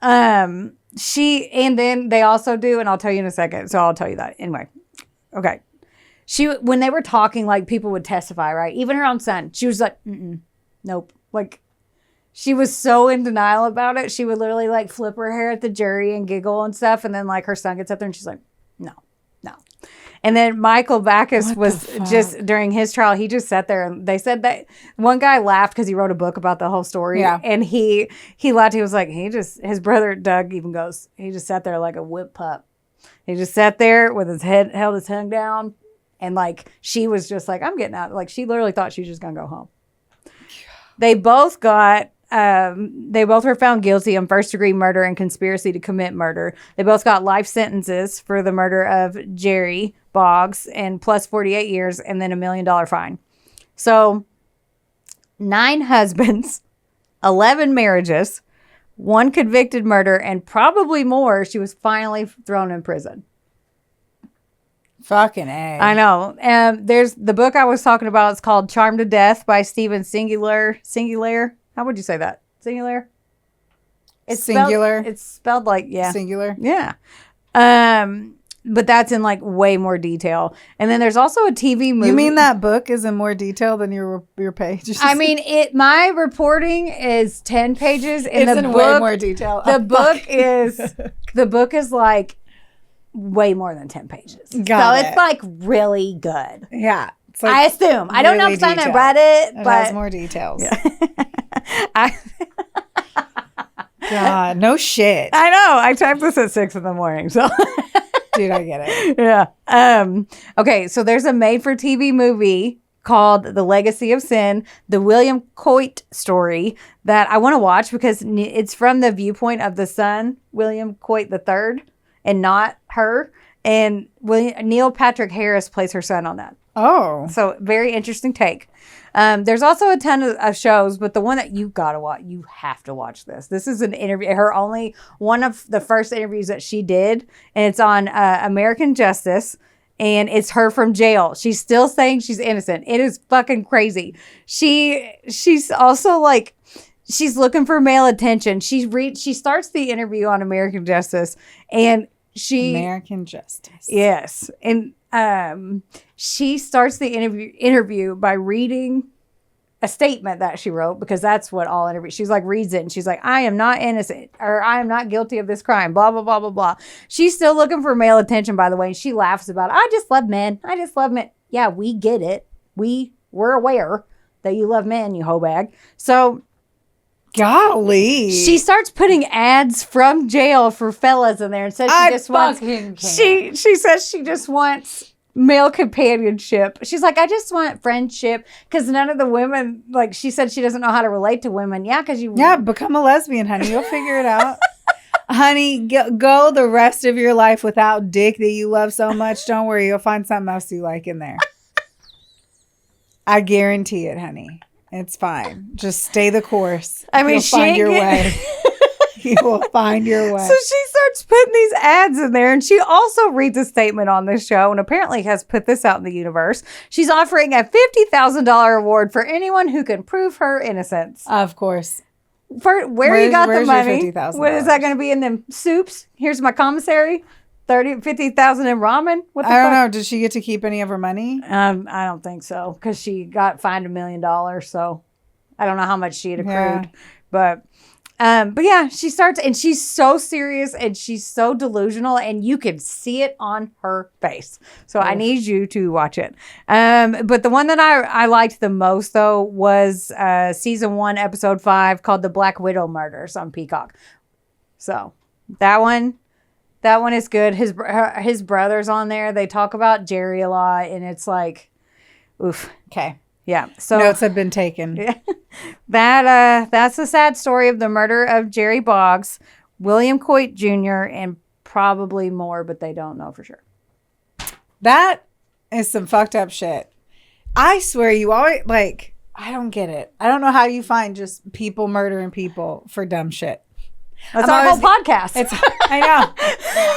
and then they also do, and I'll tell you in a second. So I'll tell you that anyway. Okay. When they were talking, like, people would testify, right? Even her own son. She was like, nope. Like, she was so in denial about it. She would literally like flip her hair at the jury and giggle and stuff. And then like her son gets up there and she's like, no. And then Michael Backus was just, during his trial, he just sat there, and they said that one guy laughed because he wrote a book about the whole story. Yeah. And he laughed. He was like, his brother Doug even goes, he just sat there like a whip pup. He just sat there with his head, held his tongue down. And like, she was just like, I'm getting out. Like, she literally thought she was just going to go home. They both got they both were found guilty on first-degree murder and conspiracy to commit murder. They both got life sentences for the murder of Jerry Boggs and plus 48 years and then $1 million fine. So 9 husbands, 11 marriages, 1 convicted murder, and probably more. She was finally thrown in prison. Fucking A. I know. There's the book I was talking about. It's called Charmed to Death by Stephen Singular. How would you say that? Singular? It's Singular. It's spelled like, yeah. Singular. Yeah. But that's in like way more detail. And then there's also a TV movie. You mean that book is in more detail than your pages? I mean, my reporting is 10 pages. And it's in way more detail. The book is like way more than 10 pages. It's like really good. Yeah. It's like I assume. I don't know if I read it, but it has more details. Yeah. God, no shit. I know. I typed this at 6 a.m. So dude, I get it. Yeah. Okay, so there's a made-for-TV movie called The Legacy of Sin, the William Coit story that I want to watch because it's from the viewpoint of the son, William Coit III, and not her. And Neil Patrick Harris plays her son on that. Oh. So very interesting take. There's also a ton of shows, but the one that you gotta watch, you have to watch this. This is an interview, one of the first interviews that she did, and it's on American Justice, and it's her from jail. She's still saying she's innocent. It is fucking crazy. She's also like, she's looking for male attention. She starts the interview on American Justice, and American Justice. Yes, and she starts the interview by reading a statement that she wrote, because that's what all interviews. She's like, reads it, and she's like, I am not innocent, or I am not guilty of this crime, blah, blah, blah, blah, blah. She's still looking for male attention, by the way, and she laughs about it. I just love men. Yeah, we get it. We're aware that you love men, you hoe bag. So golly, she starts putting ads from jail for fellas in there and says she says she just wants male companionship. She's like, I just want friendship, because none of the women, like, she said she doesn't know how to relate to women. Yeah, because become a lesbian, honey. You'll figure it out. Honey, go the rest of your life without dick that you love so much. Don't worry, you'll find something else you like in there. I guarantee it, honey. It's fine. Just stay the course. I mean, you'll find your way. You will find your way. So she starts putting these ads in there, and she also reads a statement on this show, and apparently has put this out in the universe. She's offering a $50,000 reward for anyone who can prove her innocence. Of course. Where you got the money? What is that going to be in them soups? Here's my commissary. 50,000 in ramen. What the I don't know. Did she get to keep any of her money? I don't think so, because she got fined $1 million. So I don't know how much she had accrued, but yeah, she starts, and she's so serious, and she's so delusional, and you can see it on her face. So I need you to watch it. But the one that I liked the most, though, was season 1, episode 5, called The Black Widow Murders on Peacock. So that one is good. His brother's on there. They talk about Jerry a lot, and it's like, oof. Okay. Yeah. So notes have been taken. Yeah. That's the sad story of the murder of Jerry Boggs, William Coit Jr., and probably more, but they don't know for sure. That is some fucked up shit. I swear, you always, like, I don't get it. I don't know how you find just people murdering people for dumb shit. That's our whole podcast. I know.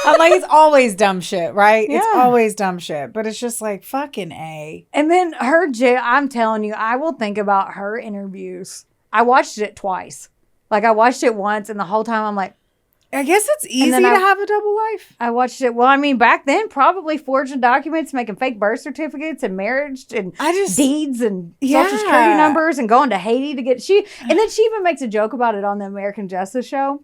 I'm like, it's always dumb shit, right? Yeah. It's always dumb shit. But it's just like, fucking A. And then I'm telling you, I will think about her interviews. I watched it twice. Like, I watched it once, and the whole time I'm like, I guess it's easy to have a double life. I watched it. Well, I mean, back then, probably forging documents, making fake birth certificates and marriage and deeds and social security numbers, and going to Haiti to get and then she even makes a joke about it on the American Justice show,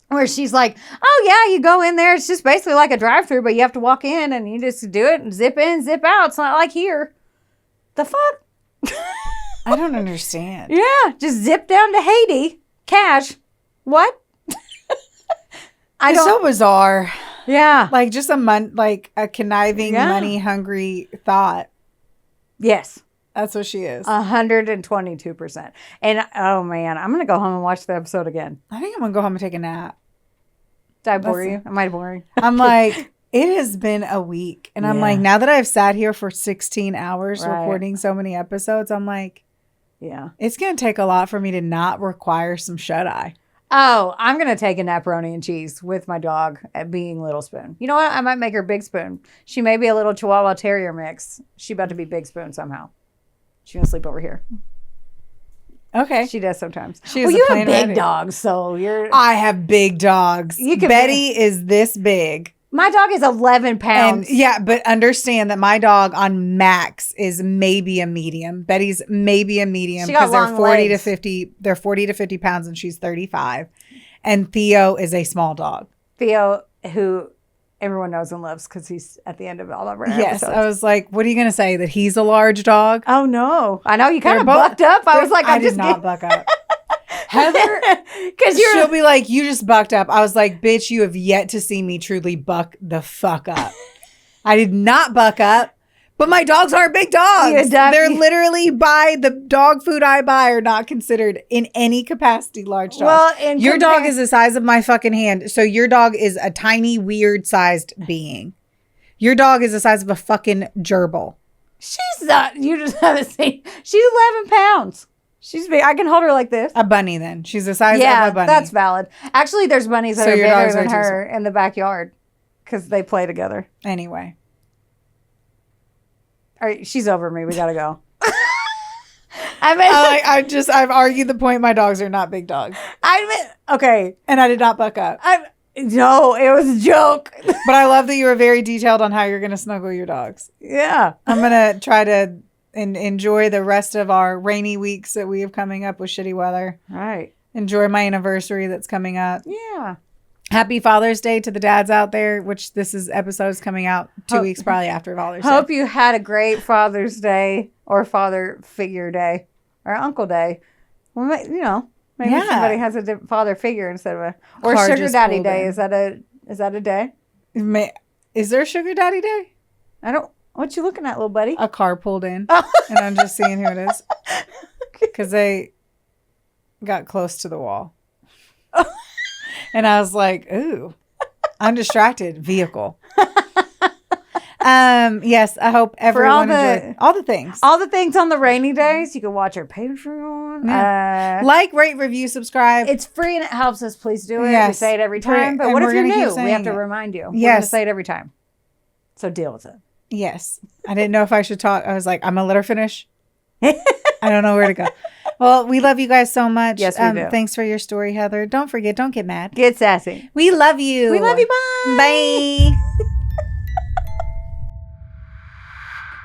where she's like, oh yeah, you go in there, it's just basically like a drive-through, but you have to walk in and you just do it and zip in, zip out. It's not like here. The fuck? I don't understand. Yeah, just zip down to Haiti, cash. What? It's so bizarre. Yeah. Like just a conniving, money hungry thought. Yes. That's what she is. 122%. And oh man, I'm gonna go home and watch the episode again. I think I'm gonna go home and take a nap. Did I bore you? Am I boring? I'm like, it has been a week. And I'm like, now that I've sat here for 16 hours recording so many episodes, I'm like, it's going to take a lot for me to not require some shut-eye. Oh, I'm going to take a naparoni and cheese with my dog at being Little Spoon. You know what? I might make her Big Spoon. She may be a little Chihuahua Terrier mix. She about to be Big Spoon somehow. She's going to sleep over here. Okay. She does sometimes. Well, you have big dogs, so you're... I have big dogs. Betty is this big. My dog is 11 pounds. And but understand that my dog on max is maybe a medium. Betty's maybe a medium because they're 40 to 50. They're 40 to 50 pounds, and she's 35. And Theo is a small dog. Theo, who everyone knows and loves because he's at the end of all of our episodes. I was like, what are you going to say? That he's a large dog? Oh, no. I know. You kind of bucked up. I was like, I did not buck up. Heather, because she'll be like, you just bucked up. I was like, bitch, you have yet to see me truly buck the fuck up. I did not buck up, but my dogs aren't big dogs. They're literally, by the dog food I buy, are not considered in any capacity large dogs. Well, your dog is the size of my fucking hand. So your dog is a tiny, weird sized being. Your dog is the size of a fucking gerbil. She's not, you just haven't seen, she's 11 pounds. She's big. I can hold her like this. A bunny, then. She's the size of a bunny. That's valid. Actually, there's bunnies that are bigger than her in the backyard because they play together. Anyway. All right, she's over me. We got to go. I've argued the point my dogs are not big dogs. Okay. And I did not buck up. No, it was a joke. But I love that you were very detailed on how you're going to snuggle your dogs. Yeah. I'm going to try to... and enjoy the rest of our rainy weeks that we have coming up with shitty weather. Right. Enjoy my anniversary that's coming up. Yeah. Happy Father's Day to the dads out there, which this episode is coming out 2 weeks probably after Father's Day. Hope you had a great Father's Day or Father Figure Day or Uncle Day. Well, maybe somebody has a father figure instead of a... Or Sugar Daddy Day. Is that a day? Is there a Sugar Daddy Day? What you looking at, little buddy? A car pulled in, and I'm just seeing who it is. Because they got close to the wall. And I was like, ooh, I'm distracted. Vehicle. Yes, I hope everyone enjoyed all the things. All the things on the rainy days. You can watch our Patreon. Yeah. Like, rate, review, subscribe. It's free and it helps us. Please do it. Yes. We say it every time. But what if you're new? We have to remind you. We're going to say it every time. So deal with it. Yes. I didn't know if I should talk. I was like, I'm going to let her finish. I don't know where to go. Well, we love you guys so much. Yes, we do. Thanks for your story, Heather. Don't forget, don't get mad. Get sassy. We love you. We love you. Bye. Bye.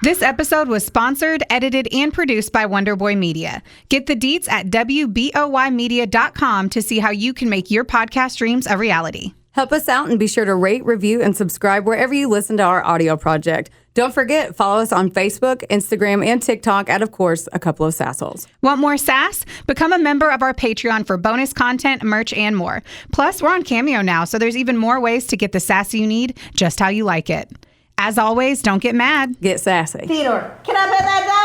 This episode was sponsored, edited, and produced by Wonderboy Media. Get the deets at WBOYmedia.com to see how you can make your podcast dreams a reality. Help us out and be sure to rate, review, and subscribe wherever you listen to our audio project. Don't forget, follow us on Facebook, Instagram, and TikTok at, of course, A Couple of Sassholes. Want more sass? Become a member of our Patreon for bonus content, merch, and more. Plus, we're on Cameo now, so there's even more ways to get the sass you need just how you like it. As always, don't get mad. Get sassy. Theodore, can I pet that dog?